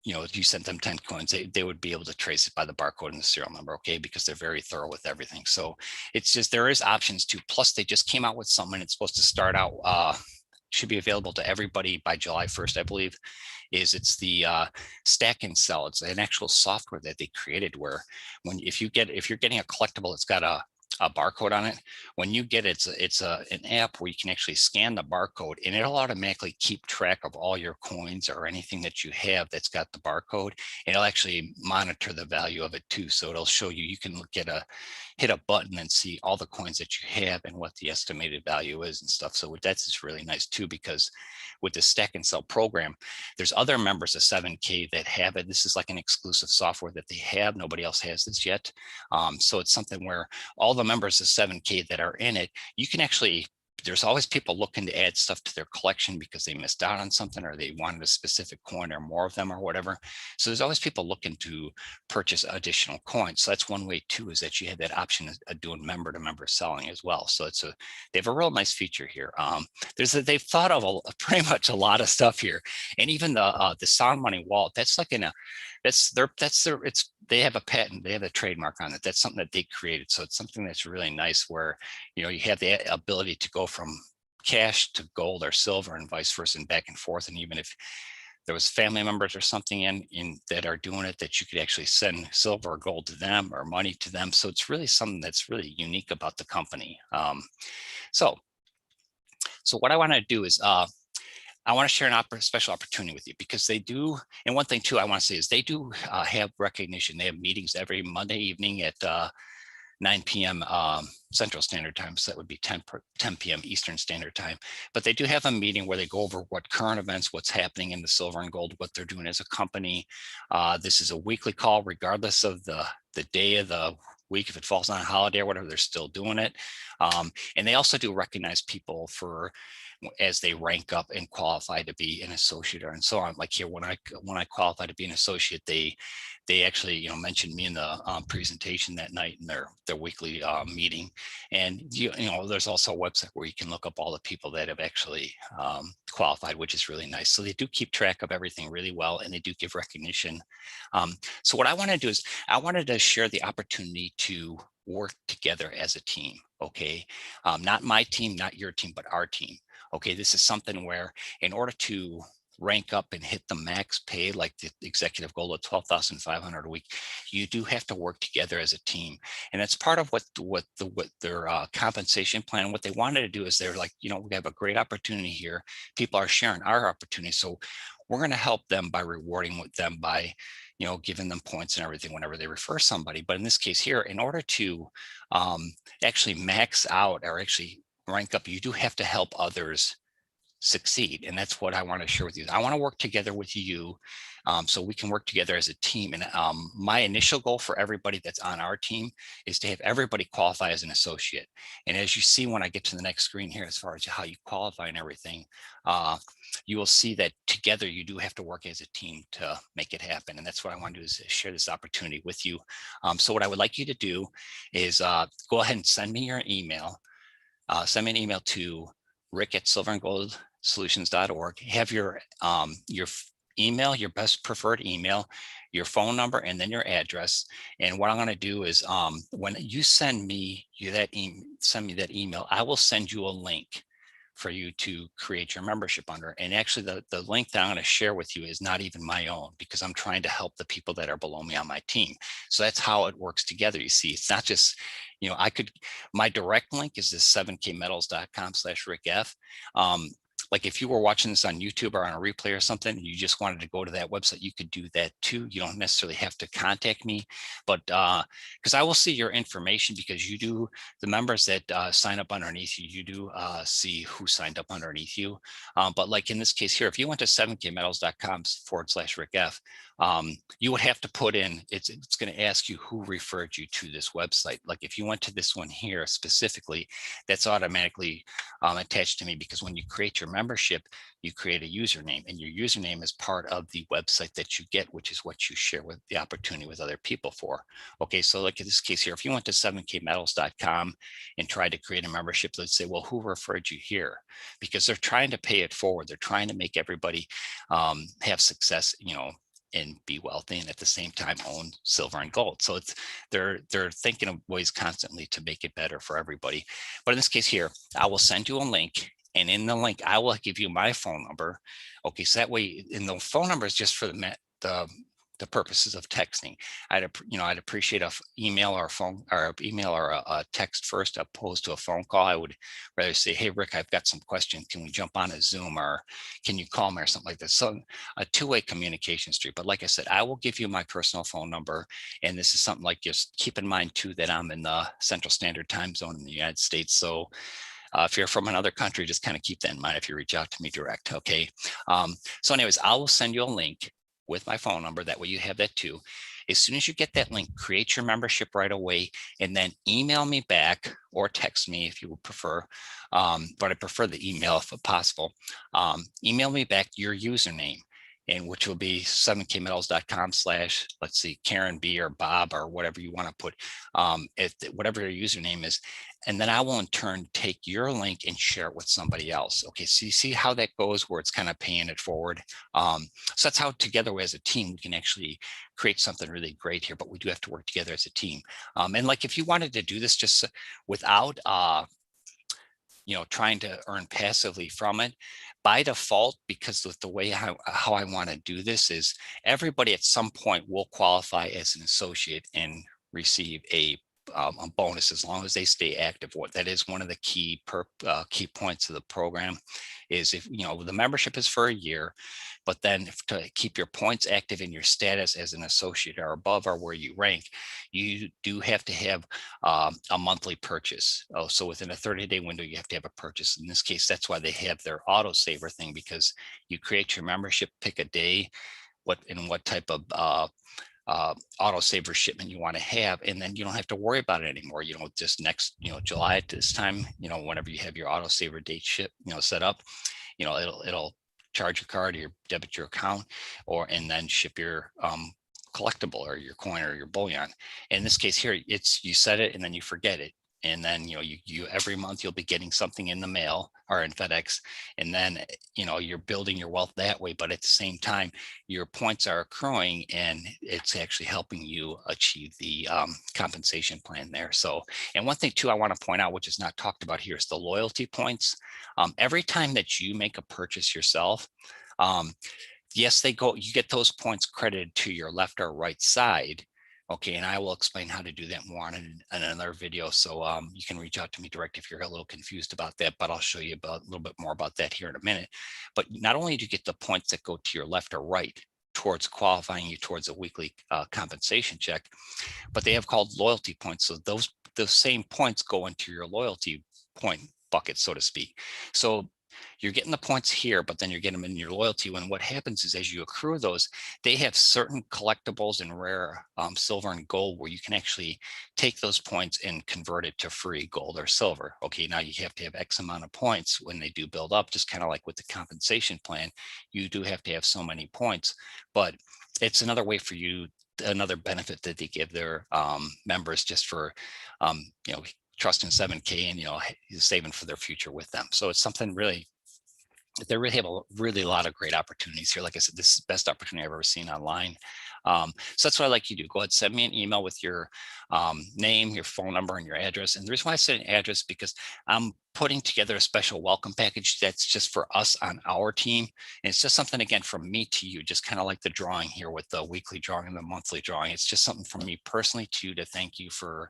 if you sent them 10 coins, they would be able to trace it by the barcode and the serial number, okay, because they're very thorough with everything. So it's just, there is options too. Plus they just came out with something, it's supposed to start out, should be available to everybody by July 1st, I believe, it's the stack and sell. It's an actual software that they created where if you're getting a collectible, it's got a barcode on it. When you get it, it's an app where you can actually scan the barcode and it'll automatically keep track of all your coins or anything that you have that's got the barcode. And it'll actually monitor the value of it too. So it'll show you, you can hit a button and see all the coins that you have and what the estimated value is and stuff. So that's just really nice too, because with the stack and sell program, there's other members of 7K that have it. This is like an exclusive software that they have. Nobody else has this yet. So it's something where all the members of 7K that are in it, you can actually, there's always people looking to add stuff to their collection because they missed out on something or they wanted a specific coin or more of them or whatever. So there's always people looking to purchase additional coins. So that's one way too, is that you have that option of doing member to member selling as well. So they have a real nice feature here. They've thought of pretty much a lot of stuff here, and even the Sound Money wallet. That's like they have a patent, they have a trademark on it. That's something that they created. So it's something that's really nice where, you have the ability to go from cash to gold or silver and vice versa and back and forth. And even if there was family members or something in that are doing it, that you could actually send silver or gold to them or money to them. So it's really something that's really unique about the company. So what I want to do is I want to share an special opportunity with you, because they do. And one thing too, I want to say is they do have recognition. They have meetings every Monday evening at 9 p.m. Central Standard Time. So that would be 10 p.m. Eastern Standard Time. But they do have a meeting where they go over what current events, what's happening in the silver and gold, what they're doing as a company. This is a weekly call, regardless of the day of the week. If it falls on a holiday or whatever, they're still doing it. And they also do recognize people as they rank up and qualify to be an associate and so on. Like here, when I qualify to be an associate, they actually mentioned me in the presentation that night in their weekly meeting. And there's also a website where you can look up all the people that have actually qualified, which is really nice. So they do keep track of everything really well, and they do give recognition. So what I want to do is I wanted to share the opportunity to work together as a team. Okay, not my team, not your team, but our team. Okay, this is something where in order to rank up and hit the max pay, like the executive goal of 12,500 a week, you do have to work together as a team. And that's part of what their compensation plan, what they wanted to do is they're like, we have a great opportunity here. People are sharing our opportunity. So we're going to help them by rewarding them by, giving them points and everything whenever they refer somebody. But in this case here, in order to actually max out or actually rank up, you do have to help others succeed. And that's what I want to share with you. I want to work together with you so we can work together as a team. And my initial goal for everybody that's on our team is to have everybody qualify as an associate. And as you see, when I get to the next screen here, as far as how you qualify and everything, you will see that together you do have to work as a team to make it happen. And that's what I want to do, is share this opportunity with you. So what I would like you to do is go ahead and send me your email. Send me an email to rick@silverandgoldsolutions.org. Have your email, your best preferred email, your phone number, and then your address. And what I'm going to do is when you send me that email, I will send you a link for you to create your membership under. And actually the link that I'm going to share with you is not even my own, because I'm trying to help the people that are below me on my team. So that's how it works together. You see, it's not just, my direct link is this 7kmetals.com/rickf. Like if you were watching this on YouTube or on a replay or something, and you just wanted to go to that website, you could do that too. You don't necessarily have to contact me, but because I will see your information, because you do, the members that sign up underneath you, you do see who signed up underneath you. But like in this case here, if you went to 7kmetals.com/rickf, you would have to put in, it's going to ask you who referred you to this website. Like if you went to this one here specifically, that's automatically attached to me, because when you create your membership, you create a username, and your username is part of the website that you get, which is what you share with the opportunity with other people for. Okay, so like in this case here, if you went to 7kmetals.com and tried to create a membership, let's say, well, who referred you here? Because they're trying to pay it forward. They're trying to make everybody have success, and be wealthy, and at the same time own silver and gold. So it's they're thinking of ways constantly to make it better for everybody. But in this case here, I will send you a link, and in the link, I will give you my phone number. Okay, so that way, and the phone number is just for the purposes of texting. I'd appreciate a email or a phone or email or a text first, opposed to a phone call. I would rather say, hey, Rick, I've got some questions. Can we jump on a Zoom, or can you call me, or something like this? So a two-way communication street. But like I said, I will give you my personal phone number. And this is something like, just keep in mind too, that I'm in the Central Standard Time Zone in the United States. So if you're from another country, just kind of keep that in mind if you reach out to me direct. Okay. So anyways, I will send you a link with my phone number. That way you have that too. As soon as you get that link, create your membership right away, and then email me back or text me if you would prefer. But I prefer the email if possible. Email me back your username, and which will be 7kmetals.com/ let's see, Karen B or Bob or whatever you want to put, whatever your username is. And then I will in turn take your link and share it with somebody else. Okay, so you see how that goes, where it's kind of paying it forward. So that's how together as a team, we can actually create something really great here, but we do have to work together as a team. And like, if you wanted to do this just without, trying to earn passively from it, by default, because with the way how I want to do this is, everybody at some point will qualify as an associate and receive a bonus as long as they stay active. What that is, one of the key points of the program is, if the membership is for a year, but then to keep your points active in your status as an associate or above, or where you rank, you do have to have a monthly purchase. Oh, so within a 30-day window, you have to have a purchase. In this case, that's why they have their auto saver thing, because you create your membership, pick a day, what type of auto saver shipment you want to have, and then you don't have to worry about it anymore. Just next, July at this time, whenever you have your auto saver date set up, it'll charge your card or debit your account, and then ship your collectible or your coin or your bullion. In this case here, it's, you set it and then you forget it. And then, you every month you'll be getting something in the mail or in FedEx, and then, you're building your wealth that way. But at the same time, your points are accruing, and it's actually helping you achieve the compensation plan there. So, and one thing too, I want to point out, which is not talked about here, is the loyalty points. Every time that you make a purchase yourself, yes, you get those points credited to your left or right side. Okay, and I will explain how to do that more in another video. So you can reach out to me direct if you're a little confused about that, but I'll show you a little bit more about that here in a minute. But not only do you get the points that go to your left or right towards qualifying you towards a weekly compensation check, but they have called loyalty points. So those same points go into your loyalty point bucket, so to speak. So you're getting the points here, but then you're getting them in your loyalty. When what happens is, as you accrue those, they have certain collectibles and rare silver and gold, where you can actually take those points and convert it to free gold or silver. Okay, now you have to have X amount of points when they do build up, just kind of like with the compensation plan. You do have to have so many points, but it's another way for you, another benefit that they give their members, just for trust in 7K and saving for their future with them. So it's something really, they really have a lot of great opportunities here. Like I said, this is the best opportunity I've ever seen online. So that's what I'd like you to do. Go ahead, send me an email with your name, your phone number, and your address. And the reason why I said an address, because I'm putting together a special welcome package that's just for us on our team. And it's just something, again, from me to you, just kind of like the drawing here with the weekly drawing and the monthly drawing. It's just something from me personally to you, to thank you for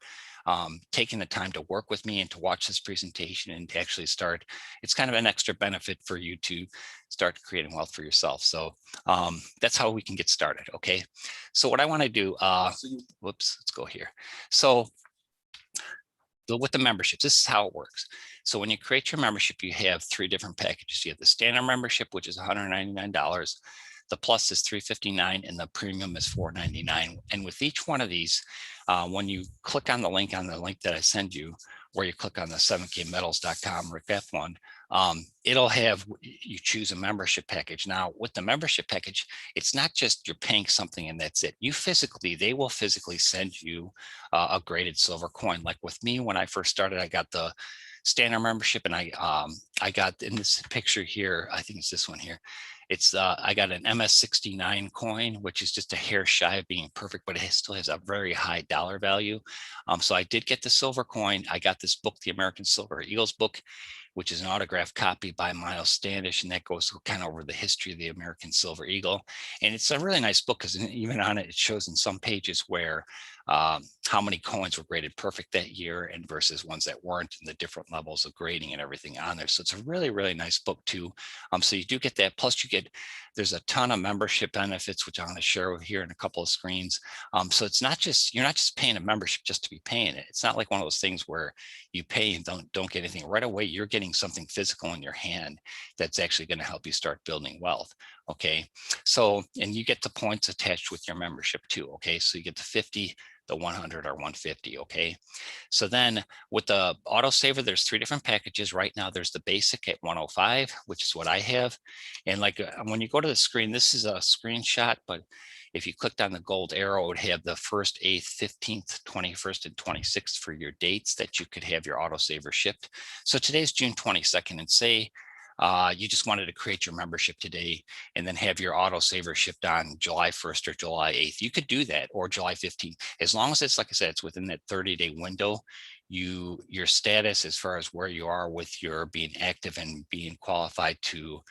taking the time to work with me and to watch this presentation and to actually start. It's kind of an extra benefit for you to start creating wealth for yourself. So that's how we can get started. Okay. So what I want to do, whoops, let's go here. So with the memberships, this is how it works. So when you create your membership, you have 3 different packages. You have the standard membership, which is $199. The plus is $359, and the premium is $499. And with each one of these, when you click on the link that I send you, where you click on the 7kmetals.com Rick F1, it'll have, you choose a membership package. Now with the membership package, it's not just you're paying something and that's it. They will physically send you a graded silver coin. Like with me, when I first started, I got the standard membership, and I got in this picture here, I think it's this one here. It's I got an MS69 coin, which is just a hair shy of being perfect, but it still has a very high dollar value. So I did get the silver coin. I got this book, the American Silver Eagles book, which is an autographed copy by Miles Standish, and that goes kind of over the history of the American Silver Eagle. And it's a really nice book because even on it, it shows in some pages where how many coins were graded perfect that year and versus ones that weren't, and the different levels of grading and everything on there. So it's a really, really nice book too. So you do get that. Plus you get, there's a ton of membership benefits, which I'm going to share here in a couple of screens. So it's not just, you're not just paying a membership just to be paying it. It's not like one of those things where you pay and don't get anything right away. You're getting something physical in your hand that's actually going to help you start building wealth. Okay. So, and you get the points attached with your membership too. Okay. So you get the 50, the 100 or 150. Okay. So then with the autosaver, there's 3 different packages right now. There's the basic at 105, which is what I have. And like when you go to the screen, this is a screenshot, but if you clicked on the gold arrow, it would have the 1st, 8th, 15th, 21st, and 26th for your dates that you could have your autosaver shipped. So today's June 22nd, and say you just wanted to create your membership today and then have your autosaver shipped on July 1st or July 8th. You could do that, or July 15th, as long as it's, like I said, it's within that 30-day window. Your status as far as where you are with your being active and being qualified to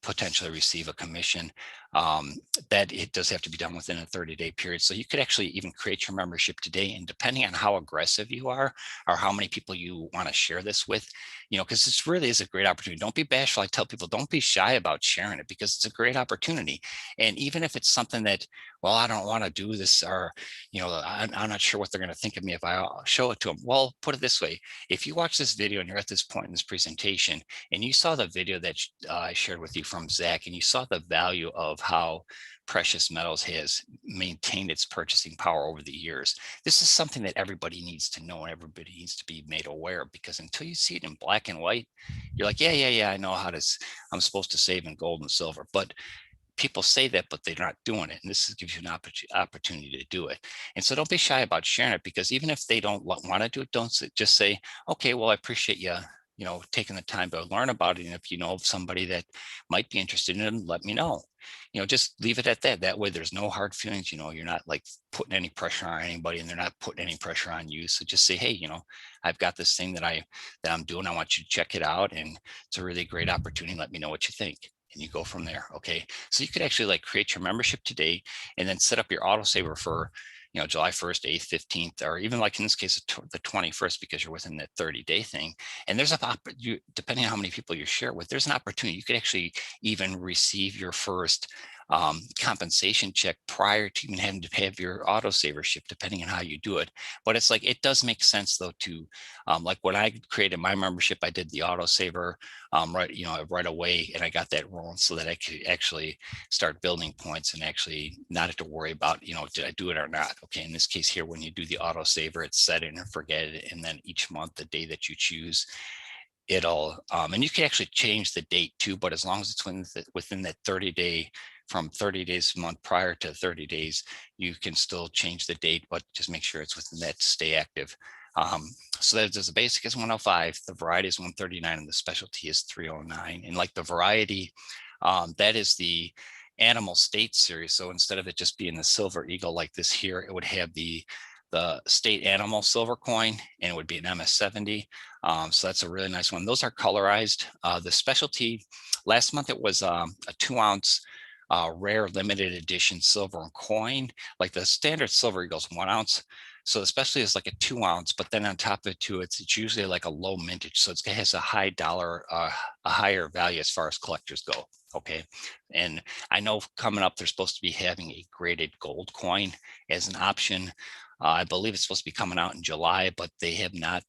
potentially receive a commission, that it does have to be done within a 30-day period. So you could actually even create your membership today, and depending on how aggressive you are or how many people you want to share this with, because this really is a great opportunity. Don't be bashful. I tell people, don't be shy about sharing it, because it's a great opportunity. And even if it's something that, well, I don't want to do this, or, I'm not sure what they're going to think of me if I show it to them. Well, put it this way. If you watch this video and you're at this point in this presentation and you saw the video that I shared with you from Zach, and you saw the value of how precious metals has maintained its purchasing power over the years, this is something that everybody needs to know and everybody needs to be made aware of, because until you see it in black and white, you're like, yeah, I know I'm supposed to save in gold and silver. But people say that, but they're not doing it. And this gives you an opportunity to do it. And so don't be shy about sharing it, because even if they don't want to do it, don't just say, okay, well, I appreciate you, taking the time to learn about it. And if you know of somebody that might be interested in it, let me know. Just leave it at that. That way there's no hard feelings. You're not like putting any pressure on anybody, and they're not putting any pressure on you. So just say, hey, I've got this thing that I'm doing. I want you to check it out. And it's a really great opportunity. Let me know what you think. And you go from there. Okay. So you could actually like create your membership today and then set up your autosaver for, July 1st, 8th, 15th, or even like in this case, the 21st, because you're within that 30-day thing. And there's depending on how many people you share it with, there's an opportunity. You could actually even receive your first compensation check prior to even having to pay your autosaver ship, depending on how you do it. But it's like, it does make sense though to like when I created my membership, I did the autosaver right away, and I got that rolling so that I could actually start building points and actually not have to worry about, did I do it or not? Okay, in this case here, when you do the autosaver, it's set it and forget it, and then each month, the day that you choose, it'll and you can actually change the date too, but as long as it's within that 30-day, from 30 days a month prior to 30 days, you can still change the date, but just make sure it's within that to stay active. So there's the basic is 105, the variety is 139, and the specialty is 309. And like the variety, that is the animal state series. So instead of it just being the silver eagle like this here, it would have the state animal silver coin, and it would be an MS70. So that's a really nice one. Those are colorized. The specialty, last month it was a 2-ounce rare limited edition silver coin. Like the standard silver eagles 1 ounce. So especially is like a 2-ounce, but then on top of it too, it's usually like a low mintage. So it has a high dollar, a higher value as far as collectors go. Okay. And I know coming up, they're supposed to be having a graded gold coin as an option. I believe it's supposed to be coming out in July, but they have not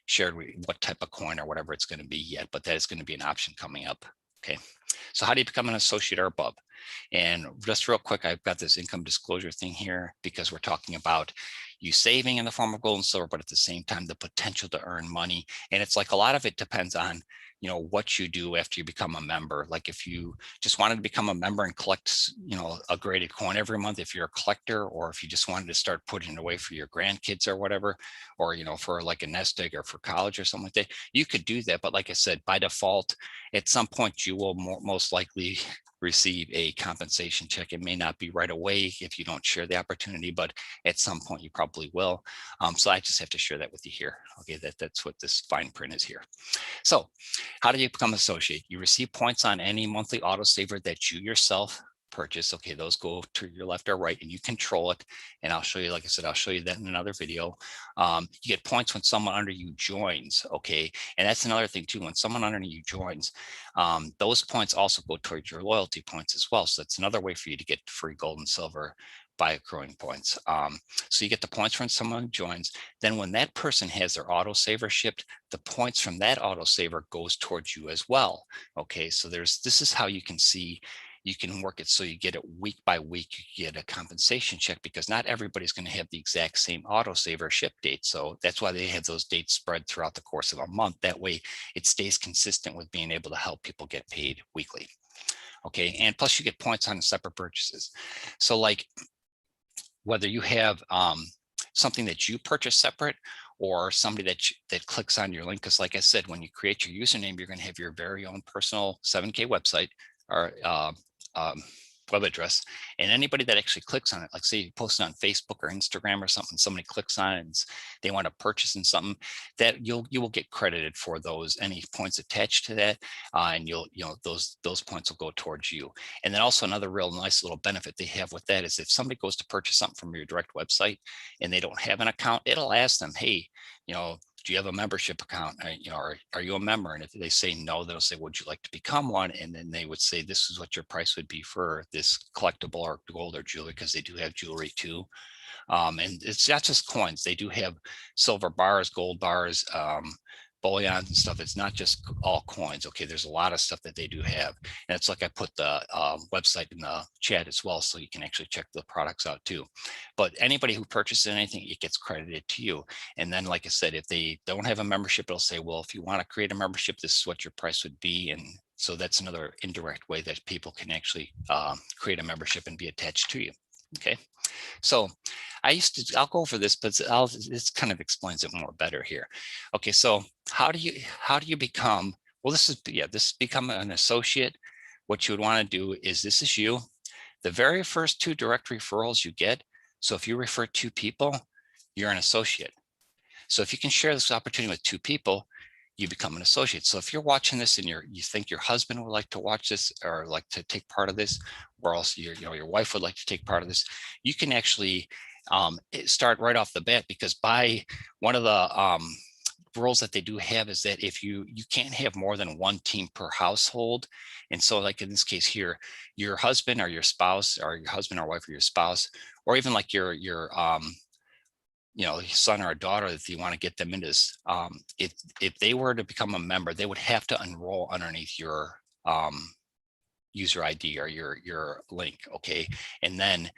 shared what type of coin or whatever it's going to be yet, but that is going to be an option coming up. Okay. So how do you become an associate or above? And just real quick, I've got this income disclosure thing here because we're talking about you saving in the form of gold and silver, but at the same time, the potential to earn money. And it's like a lot of it depends on what you do after you become a member. Like if you just wanted to become a member and collect, a graded coin every month, if you're a collector, or if you just wanted to start putting it away for your grandkids or whatever, or, for like a nest egg or for college or something like that, you could do that. But like I said, by default, at some point you will most likely receive a compensation check. It may not be right away if you don't share the opportunity, but at some point you probably will. So I just have to share that with you here. Okay, that's what this fine print is here. So how do you become associate? You receive points on any monthly autosaver that you yourself purchase. Okay, those go to your left or right and you control it. And I'll show you, like I said, I'll show you that in another video. You get points when someone under you joins. Okay, and that's another thing too. When someone under you joins, those points also go towards your loyalty points as well. So that's another way for you to get free gold and silver by accruing points. So you get the points when someone joins. Then when that person has their autosaver shipped, the points from that autosaver goes towards you as well. Okay, so this is how you can see, you can work it so you get it week by week, you get a compensation check, because not everybody's going to have the exact same autosaver ship date. So that's why they have those dates spread throughout the course of a month. That way it stays consistent with being able to help people get paid weekly. Okay, and plus you get points on separate purchases. So like whether you have something that you purchase separate, or somebody that clicks on your link, because like I said, when you create your username, you're going to have your very own personal 7K website or web address, and anybody that actually clicks on it, like say you post it on Facebook or Instagram or something, somebody clicks on it and they want to purchase in something, that you will get credited for those, any points attached to that, and those points will go towards you. And then also another real nice little benefit they have with that is if somebody goes to purchase something from your direct website and they don't have an account, it'll ask them, hey, do you have a membership account? Are you a member? And if they say no, they'll say, would you like to become one? And then they would say, this is what your price would be for this collectible or gold or jewelry, because they do have jewelry too. And it's not just coins. They do have silver bars, gold bars, bullions and stuff. It's not just all coins. Okay, there's a lot of stuff that they do have, and it's like I put the website in the chat as well, so you can actually check the products out too. But anybody who purchases anything, it gets credited to you. And then, like I said, if they don't have a membership, it'll say, well, if you want to create a membership, this is what your price would be. And so that's another indirect way that people can actually create a membership and be attached to you. Okay. So I'll go over this, but this kind of explains it more better here. Okay, so how do you become, well, this is become an associate. What you would want to do is, this is you, the very first 2 direct referrals you get. So if you refer 2 people, you're an associate. So if you can share this opportunity with 2 people, you become an associate. So if you're watching this and you think your husband would like to watch this or like to take part of this, or else your wife would like to take part of this, you can actually start right off the bat, because by one of the rules that they do have is that if you can't have more than 1 team per household. And so like in this case here, your husband or your spouse, or your husband or wife or your spouse, or even like your son or a daughter, if you want to get them into this, if they were to become a member, they would have to enroll underneath your user ID or your link. Okay, and then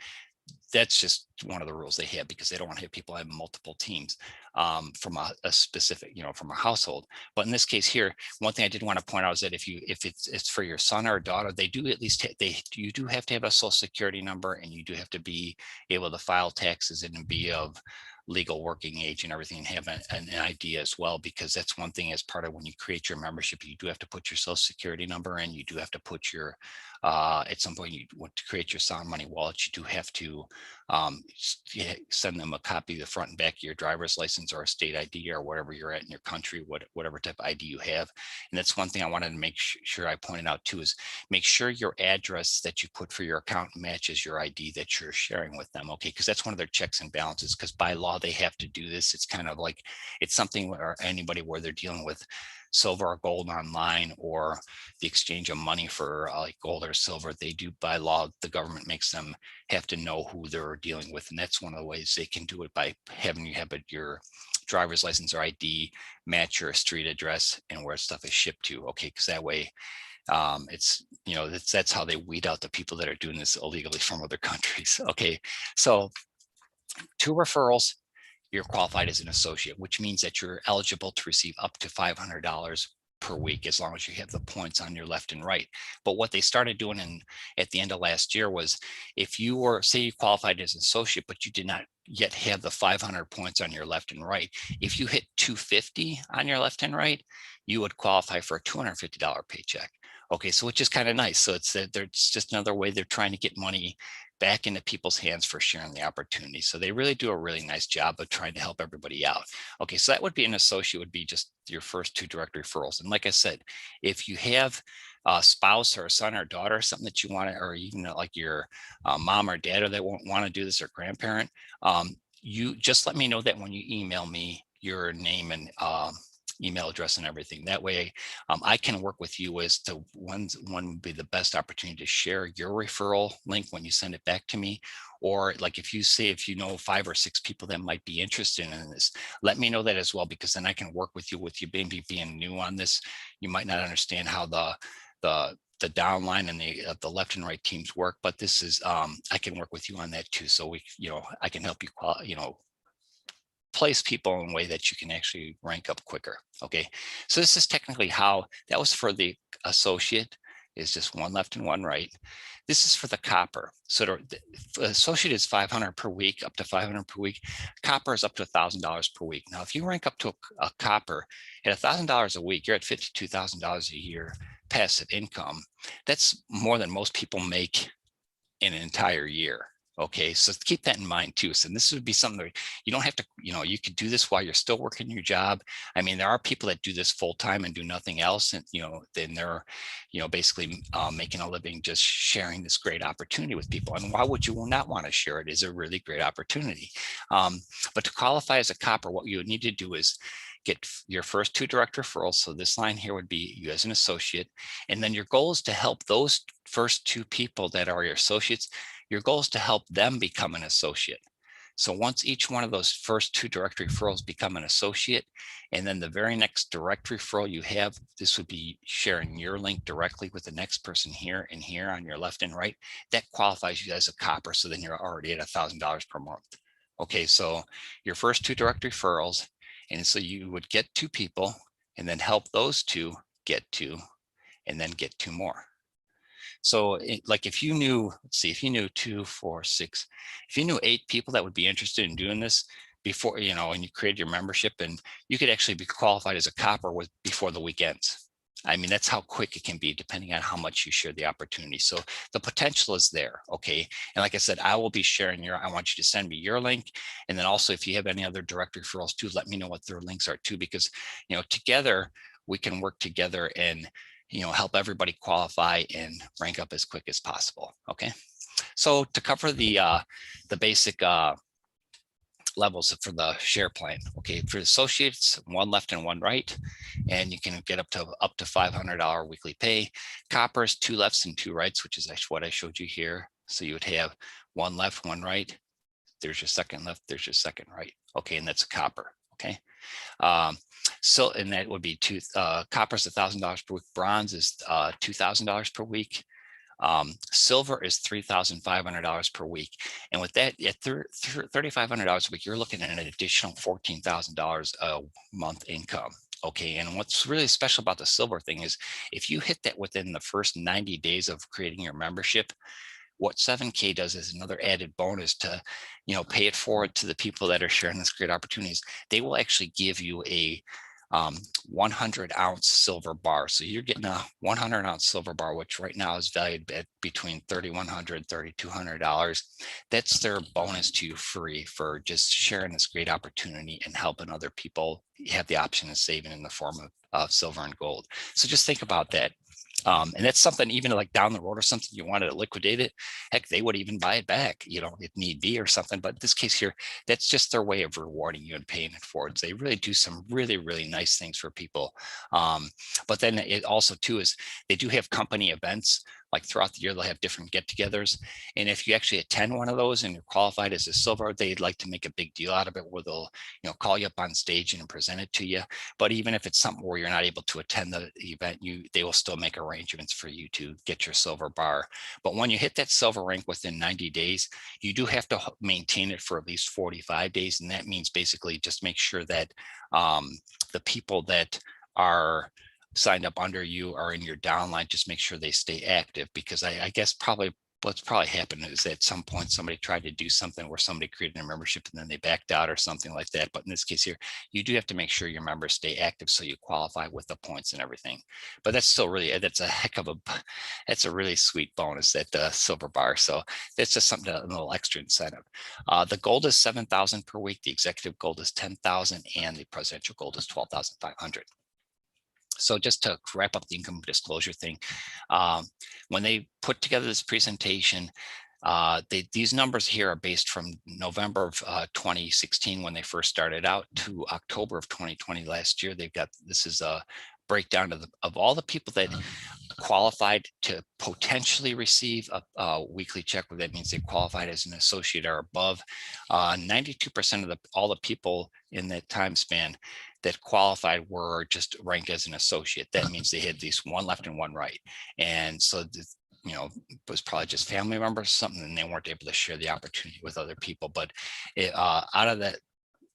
that's just one of the rules they have, because they don't want to have people have multiple teams from a specific, from a household. But in this case here, one thing I did want to point out is that if it's for your son or daughter, they do at least you do have to have a social security number, and you do have to be able to file taxes and be of legal working age and everything, and have an ID as well, because that's one thing as part of when you create your membership, you do have to put your social security number in, you do have to put your at some point you want to create your Sound Money wallet, you do have to send them a copy of the front and back of your driver's license or a state ID or wherever you're at in your country, whatever type of ID you have. And that's one thing I wanted to make sure I pointed out too, is make sure your address that you put for your account matches your ID that you're sharing with them. Okay, because that's one of their checks and balances, because by law they have to do this. It's kind of like, it's something where anybody where they're dealing with silver or gold online, or the exchange of money for like gold or silver, they do, by law, the government makes them have to know who they're dealing with. And that's one of the ways they can do it, by having you have your driver's license or ID match your street address and where stuff is shipped to. Okay, because that way it's that's how they weed out the people that are doing this illegally from other countries. Okay, so 2 referrals, you're qualified as an associate, which means that you're eligible to receive up to $500 per week, as long as you have the points on your left and right. But what they started doing at the end of last year was, if you were, say you qualified as an associate, but you did not yet have the 500 points on your left and right, if you hit 250 on your left and right, you would qualify for a $250 paycheck. Okay, so which is kind of nice. So it's just another way they're trying to get money back into people's hands for sharing the opportunity. So they really do a really nice job of trying to help everybody out. Okay, so that would be an associate, would be just your first 2 direct referrals. And like I said, if you have a spouse or a son or daughter, something that you want to, or even like your mom or dad, or that won't want to do this, or grandparent, you just let me know that when you email me your name and email address and everything. That way I can work with you as to one would be the best opportunity to share your referral link when you send it back to me. Or like if you say, if you know 5 or 6 people that might be interested in this, let me know that as well, because then I can work with you maybe being new on this. You might not understand how the downline and the left and right teams work, but this is I can work with you on that too. So I can help you place people in a way that you can actually rank up quicker. Okay, so this is technically how that was for the associate, is just 1 left and 1 right. This is for the copper. So the associate is 500 per week, up to 500 per week. Copper is up to $1,000 per week. Now, if you rank up to a copper at $1,000 a week, you're at $52,000 a year passive income. That's more than most people make in an entire year. Okay, so keep that in mind too. So this would be something that you don't have to, you could do this while you're still working your job. I mean, there are people that do this full time and do nothing else. And, then they're, basically making a living just sharing this great opportunity with people. And why would you not want to share it? Is a really great opportunity. But to qualify as a copper, what you would need to do is get your first 2 direct referrals. So this line here would be you as an associate. And then your goal is to help those first 2 people that are your associates. Your goal is to help them become an associate. So once each one of those first 2 direct referrals become an associate, and then the very next direct referral you have, this would be sharing your link directly with the next person here and here on your left and right, that qualifies you as a copper. So then you're already at $1,000 per month. Okay, so your first 2 direct referrals, and so you would get 2 people and then help those 2 get 2 and then get 2 more. So like if you knew, let's see, if you knew 2, 4, 6, if you knew 8 people that would be interested in doing this before, and you created your membership, and you could actually be qualified as a copper before the weekends. I mean, that's how quick it can be depending on how much you share the opportunity. So the potential is there. Okay. And like I said, I will be sharing I want you to send me your link. And then also, if you have any other direct referrals too, let me know what their links are too, because, together we can work together and, help everybody qualify and rank up as quick as possible. Okay. So to cover the basic levels for the share plan. Okay, for associates, 1 left and 1 right, and you can get up to $500 weekly pay. Coppers, 2 lefts and 2 rights, which is actually what I showed you here. So you would have 1 left, 1 right. There's your second left, there's your second right. Okay, and that's a copper. Okay. So, and that would be copper is $1,000 per week. Bronze is $2,000 per week. Silver is $3,500 per week. And with that, at $3,500 a week, you're looking at an additional $14,000 a month income. Okay. And what's really special about the silver thing is if you hit that within the first 90 days of creating your membership, what 7K does is another added bonus to, pay it forward to the people that are sharing this great opportunities. They will actually give you a 100-ounce silver bar. So you're getting a 100-ounce silver bar, which right now is valued at between $3,100, $3,200. That's their bonus to you free for just sharing this great opportunity and helping other people have the option of saving in the form of silver and gold. So just think about that. And that's something even like down the road or something you wanted to liquidate it, heck, they would even buy it back, if need be or something. But in this case here, that's just their way of rewarding you and paying it forward. So they really do some really, really nice things for people. But then it also too is they do have company events. Like throughout the year, they'll have different get-togethers. And if you actually attend one of those and you're qualified as a silver, they'd like to make a big deal out of it where they'll, call you up on stage and present it to you. But even if it's something where you're not able to attend the event, they will still make arrangements for you to get your silver bar. But when you hit that silver rank within 90 days, you do have to maintain it for at least 45 days. And that means basically just make sure that the people that are signed up under you are in your downline, just make sure they stay active, because I guess probably what's probably happened is at some point somebody tried to do something where somebody created a membership and then they backed out or something like that. But in this case here, you do have to make sure your members stay active so you qualify with the points and everything. But that's still really, that's a heck of a, that's a really sweet bonus, that silver bar. So that's just something, a little extra incentive. The gold is 7,000 per week. The executive gold is 10,000 and the presidential gold is 12,500. So just to wrap up the income disclosure thing, when they put together this presentation, these numbers here are based from November of 2016 when they first started out to October of 2020 last year. They've got, this is a breakdown of all the people that qualified to potentially receive a weekly check. What that means, they qualified as an associate or above. 92% of all the people in that time span that qualified were just ranked as an associate. That means they had at least one left and one right. And so, you know, it was probably just family members or something, and they weren't able to share the opportunity with other people. But out of that,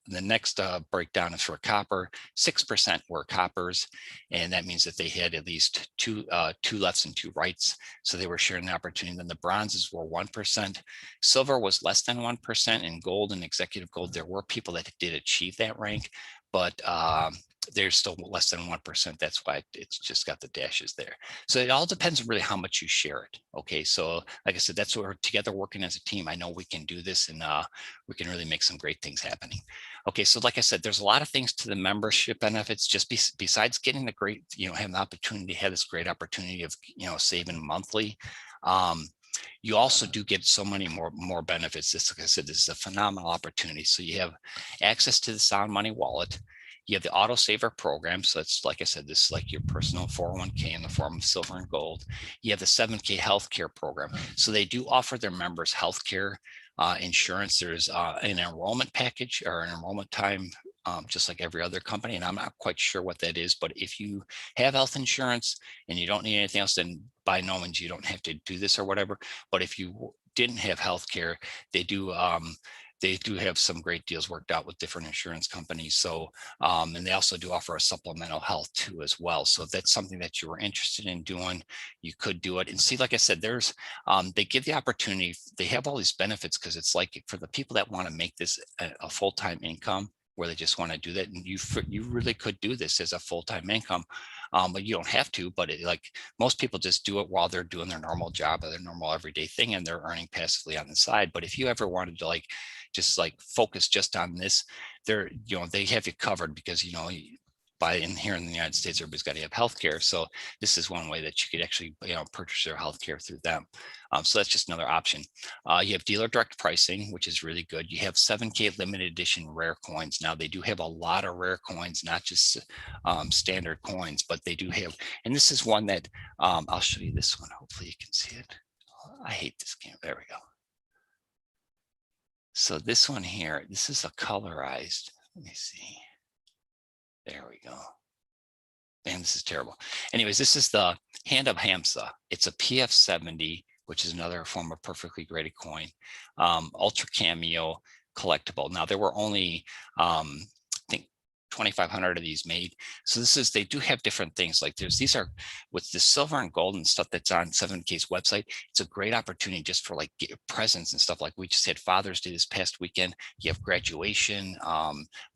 the next breakdown is for copper. 6% were coppers, and that means that they had at least two lefts and two rights, so they were sharing the opportunity. Then the bronzes were 1%. Silver was less than 1%. In gold and executive gold, there were people that did achieve that rank, but they're still less than 1%. That's why it's just got the dashes there. So it all depends really how much you share it. Okay, so like I said, that's what we're together working as a team. I know we can do this, and we can really make some great things happening. Okay, so like I said, there's a lot of things to the membership benefits, just besides getting the great, you know, having the opportunity, have this great opportunity of, you know, saving monthly. You also do get so many more benefits. This, like I said, this is a phenomenal opportunity. So you have access to the Sound Money wallet. You have the auto saver program. So it's, like I said, this is like your personal 401k in the form of silver and gold. You have the 7K healthcare program. So they do offer their members healthcare insurance. There's an enrollment package or an enrollment time, just like every other company. And I'm not quite sure what that is, but if you have health insurance and you don't need anything else, then by no means you don't have to do this or whatever. But if you didn't have healthcare, they do have some great deals worked out with different insurance companies. So, and they also do offer a supplemental health too as well. So if that's something that you were interested in doing, you could do it. And see, like I said, there's, they give the opportunity, they have all these benefits, because it's like for the people that want to make this a full-time income, where they just want to do that. And you really could do this as a full-time income, but you don't have to. But like most people just do it while they're doing their normal job or their normal everyday thing, and they're earning passively on the side. But if you ever wanted to just focus just on this, they're, you know, they have you covered, because, you know, in here in the United States, everybody's got to have healthcare. So this is one way that you could actually, you know, purchase their healthcare through them. So that's just another option. You have dealer direct pricing, which is really good. You have 7K limited edition rare coins. Now they do have a lot of rare coins, not just standard coins, but they do have, and this is one that I'll show you this one. Hopefully you can see it. I hate this game. There we go. So this one here, this is a colorized, let me see. There we go. Man, this is terrible. Anyways, this is the Hand of Hamsa. It's a PF70, which is another form of perfectly graded coin. Ultra Cameo collectible. Now there were only, I think, 2,500 of these made. So this is, they do have different things. Like these are with the silver and gold and stuff that's on 7K's website. It's a great opportunity just for like presents and stuff. Like we just had Father's Day this past weekend. You have graduation,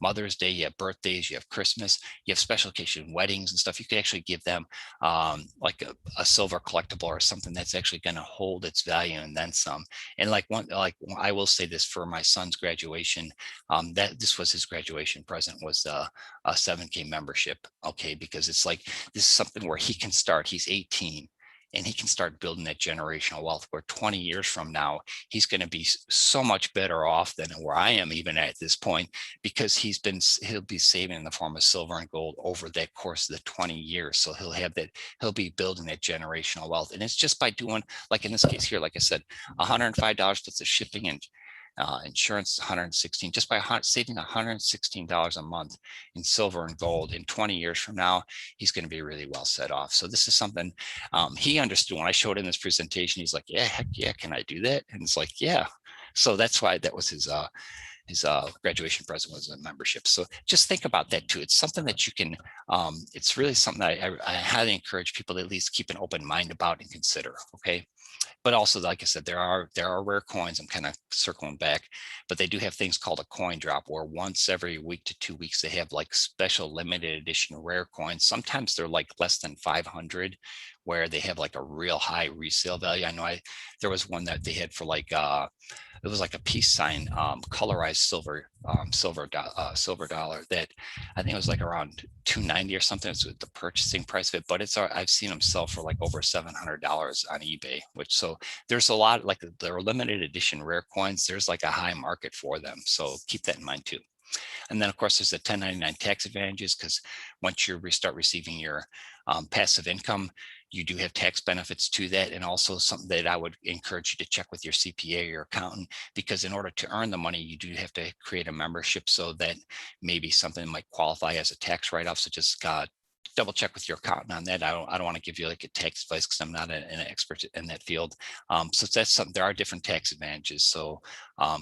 Mother's Day, you have birthdays, you have Christmas, you have special occasion weddings and stuff. You could actually give them like a silver collectible or something that's actually going to hold its value and then some. And like I will say this, for my son's graduation, that this was his graduation present, was a 7K membership. Okay, because it's like, this is something where he can start, he's 18, and he can start building that generational wealth, where 20 years from now, he's going to be so much better off than where I am even at this point, because he'll be saving in the form of silver and gold over that course of the 20 years. So he'll be building that generational wealth. And it's just by doing, like in this case here, like I said, $105 plus the shipping and insurance, 116, just by saving $116 a month in silver and gold. In 20 years from now, he's going to be really well set off. So this is something he understood when I showed him this presentation. He's like, yeah, heck yeah, can I do that? And it's like, yeah. So that's why that was his his graduation present was a membership. So just think about that too. It's something that you can, it's really something that I highly encourage people to at least keep an open mind about and consider. Okay. But also, like I said, there are rare coins. I'm kind of circling back, but they do have things called a coin drop, where once every week to 2 weeks they have like special limited edition rare coins. Sometimes they're like less than 500, where they have like a real high resale value. I know there was one that they had for like it was like a peace sign, colorized silver dollar that I think it was like around 290 or something. It's the purchasing price of it, but I've seen them sell for like over $700 on eBay, which, so there's a lot, like they're limited edition rare coins. There's like a high market for them. So keep that in mind too. And then of course there's the 1099 tax advantages, because once you start receiving your passive income, you do have tax benefits to that. And also something that I would encourage you to check with your CPA or your accountant, because in order to earn the money, you do have to create a membership, so that maybe something might qualify as a tax write-off. So just double check with your accountant on that. I don't want to give you like a tax advice, because I'm not an expert in that field. So that's something, there are different tax advantages. So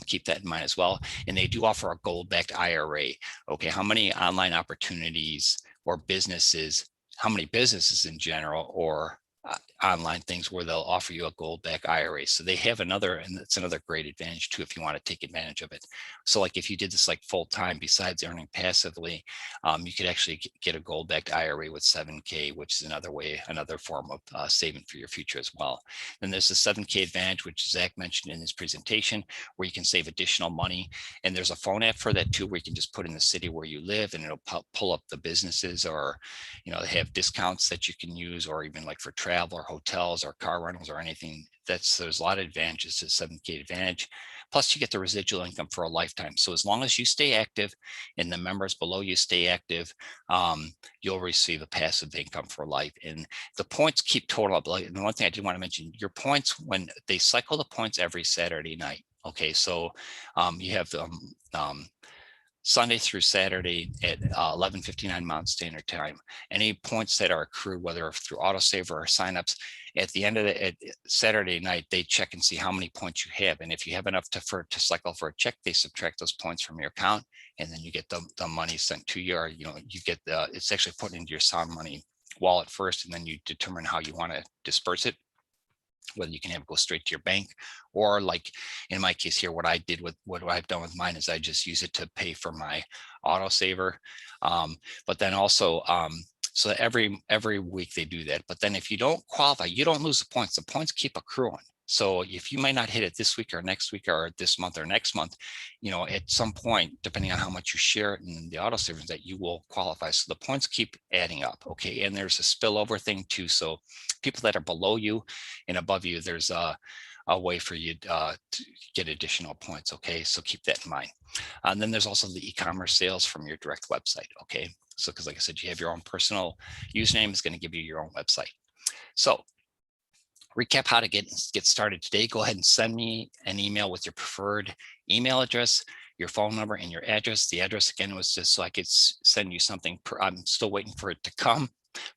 keep that in mind as well. And they do offer a gold-backed IRA. Okay, how many online opportunities or businesses, how many businesses in general, or online things where they'll offer you a gold-backed IRA. So they have another, and it's another great advantage too, if you want to take advantage of it. So like if you did this like full time, besides earning passively, you could actually get a gold-backed IRA with 7K, which is another form of saving for your future as well. Then there's the 7K advantage, which Zach mentioned in his presentation, where you can save additional money. And there's a phone app for that too, where you can just put in the city where you live, and it'll pull up the businesses, or they have discounts that you can use, or even like for travel or hotels or car rentals or anything. There's a lot of advantages to 7K advantage. Plus you get the residual income for a lifetime. So as long as you stay active and the members below you stay active, you'll receive a passive income for life. And the points keep total up. Like, and one thing I did want to mention, your points, when they cycle the points every Saturday night. Okay, so you have Sunday through Saturday at 11:59 Mountain Standard Time. Any points that are accrued, whether through autosave or signups, at the end of the Saturday night, they check and see how many points you have. And if you have enough to cycle for a check, they subtract those points from your account, and then you get the money sent to you. Or, you get it's actually put into your Sound Money wallet first, and then you determine how you want to disperse it, whether you can have it go straight to your bank, or like in my case here, what I've done with mine is I just use it to pay for my autosaver. But then also, so every week they do that. But then if you don't qualify, you don't lose the points. The points keep accruing. So if you might not hit it this week or next week or this month or next month, at some point, depending on how much you share it in the autosavers, that you will qualify. So the points keep adding up. Okay. And there's a spillover thing too. So people that are below you and above you, there's a way for you to get additional points. Okay. So keep that in mind. And then there's also the e-commerce sales from your direct website. Okay. So, because like I said, you have your own personal username, is going to give you your own website. So recap how to get started today. Go ahead and send me an email with your preferred email address, your phone number, and your address. The address again was just so I could send you something. I'm still waiting for it to come,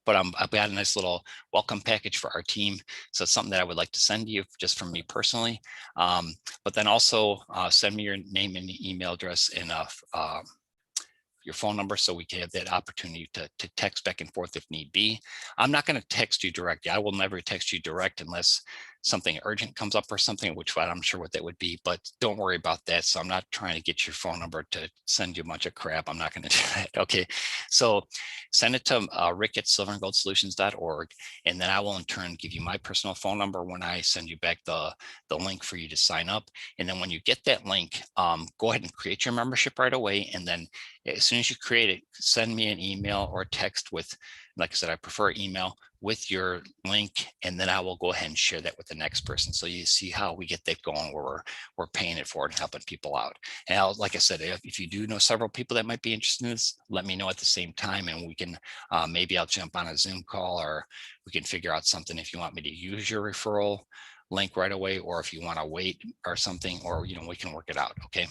but I've got a nice little welcome package for our team. So it's something that I would like to send to you just from me personally. But then also send me your name and email address and your phone number, so we can have that opportunity to text back and forth if need be. I'm not going to text you directly. I will never text you direct unless something urgent comes up or something, which I'm sure what that would be, but don't worry about that. So I'm not trying to get your phone number to send you a bunch of crap. I'm not going to do that. Okay. So send it to rick@silverandgoldsolutions.org. And then I will in turn give you my personal phone number when I send you back the link for you to sign up. And then when you get that link, go ahead and create your membership right away. And then as soon as you create it, send me an email or text with, like I said, I prefer email, with your link, and then I will go ahead and share that with the next person. So you see how we get that going, where we're paying it forward and helping people out. And like I said, if you do know several people that might be interested in this, let me know at the same time, and we can, maybe I'll jump on a Zoom call, or we can figure out something if you want me to use your referral link right away, or if you want to wait or something, or, we can work it out. Okay.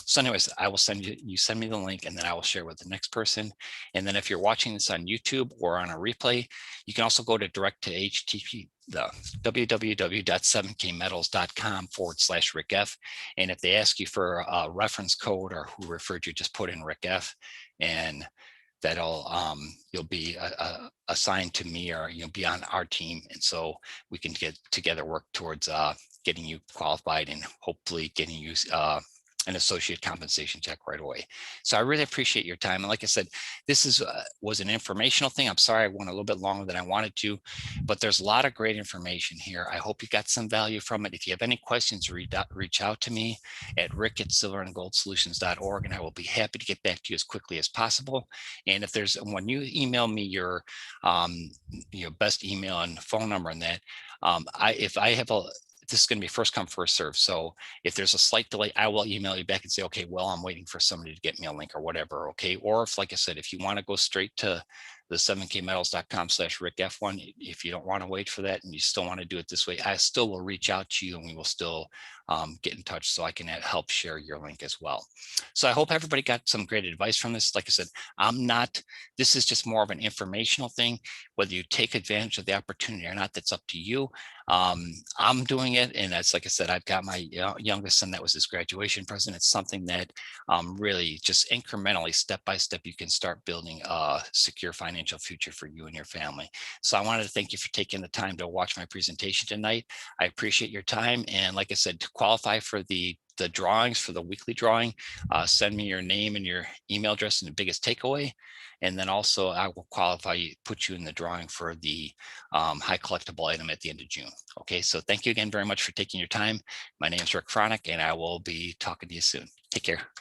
So anyways, I will send you send me the link, and then I will share with the next person. And then if you're watching this on YouTube or on a replay, you can also go to direct to HTTP, the www.7kmetals.com/Rick F. And if they ask you for a reference code or who referred you, just put in Rick F, and that'll you'll be assigned to me, or you'll be on our team, and so we can get together, work towards getting you qualified and hopefully getting you an associate compensation check right away. So I really appreciate your time. And like I said, this was an informational thing. I'm sorry I went a little bit longer than I wanted to, but there's a lot of great information here. I hope you got some value from it. If you have any questions, reach out to me at rick@silverandgoldsolutions.org, and I will be happy to get back to you as quickly as possible. And if there's, when you email me your best email and phone number and that, if I have this is going to be first come, first serve. So if there's a slight delay, I will email you back and say, okay, well, I'm waiting for somebody to get me a link or whatever. Okay. Or if, like I said, if you want to go straight to the 7kmetals.com/RickF1, if you don't want to wait for that and you still want to do it this way, I still will reach out to you, and we will still get in touch so I can help share your link as well. So I hope everybody got some great advice from this. Like I said, this is just more of an informational thing. Whether you take advantage of the opportunity or not, that's up to you. I'm doing it, and that's, like I said, I've got my youngest son that was his graduation present. It's something that really just incrementally, step by step, you can start building a secure financial future for you and your family. So I wanted to thank you for taking the time to watch my presentation tonight. I appreciate your time, and like I said, to qualify for the drawings for the weekly drawing, send me your name and your email address and the biggest takeaway. And then also I will put you in the drawing for the high collectible item at the end of June. Okay, so thank you again very much for taking your time. My name is Rick Fronick, and I will be talking to you soon. Take care.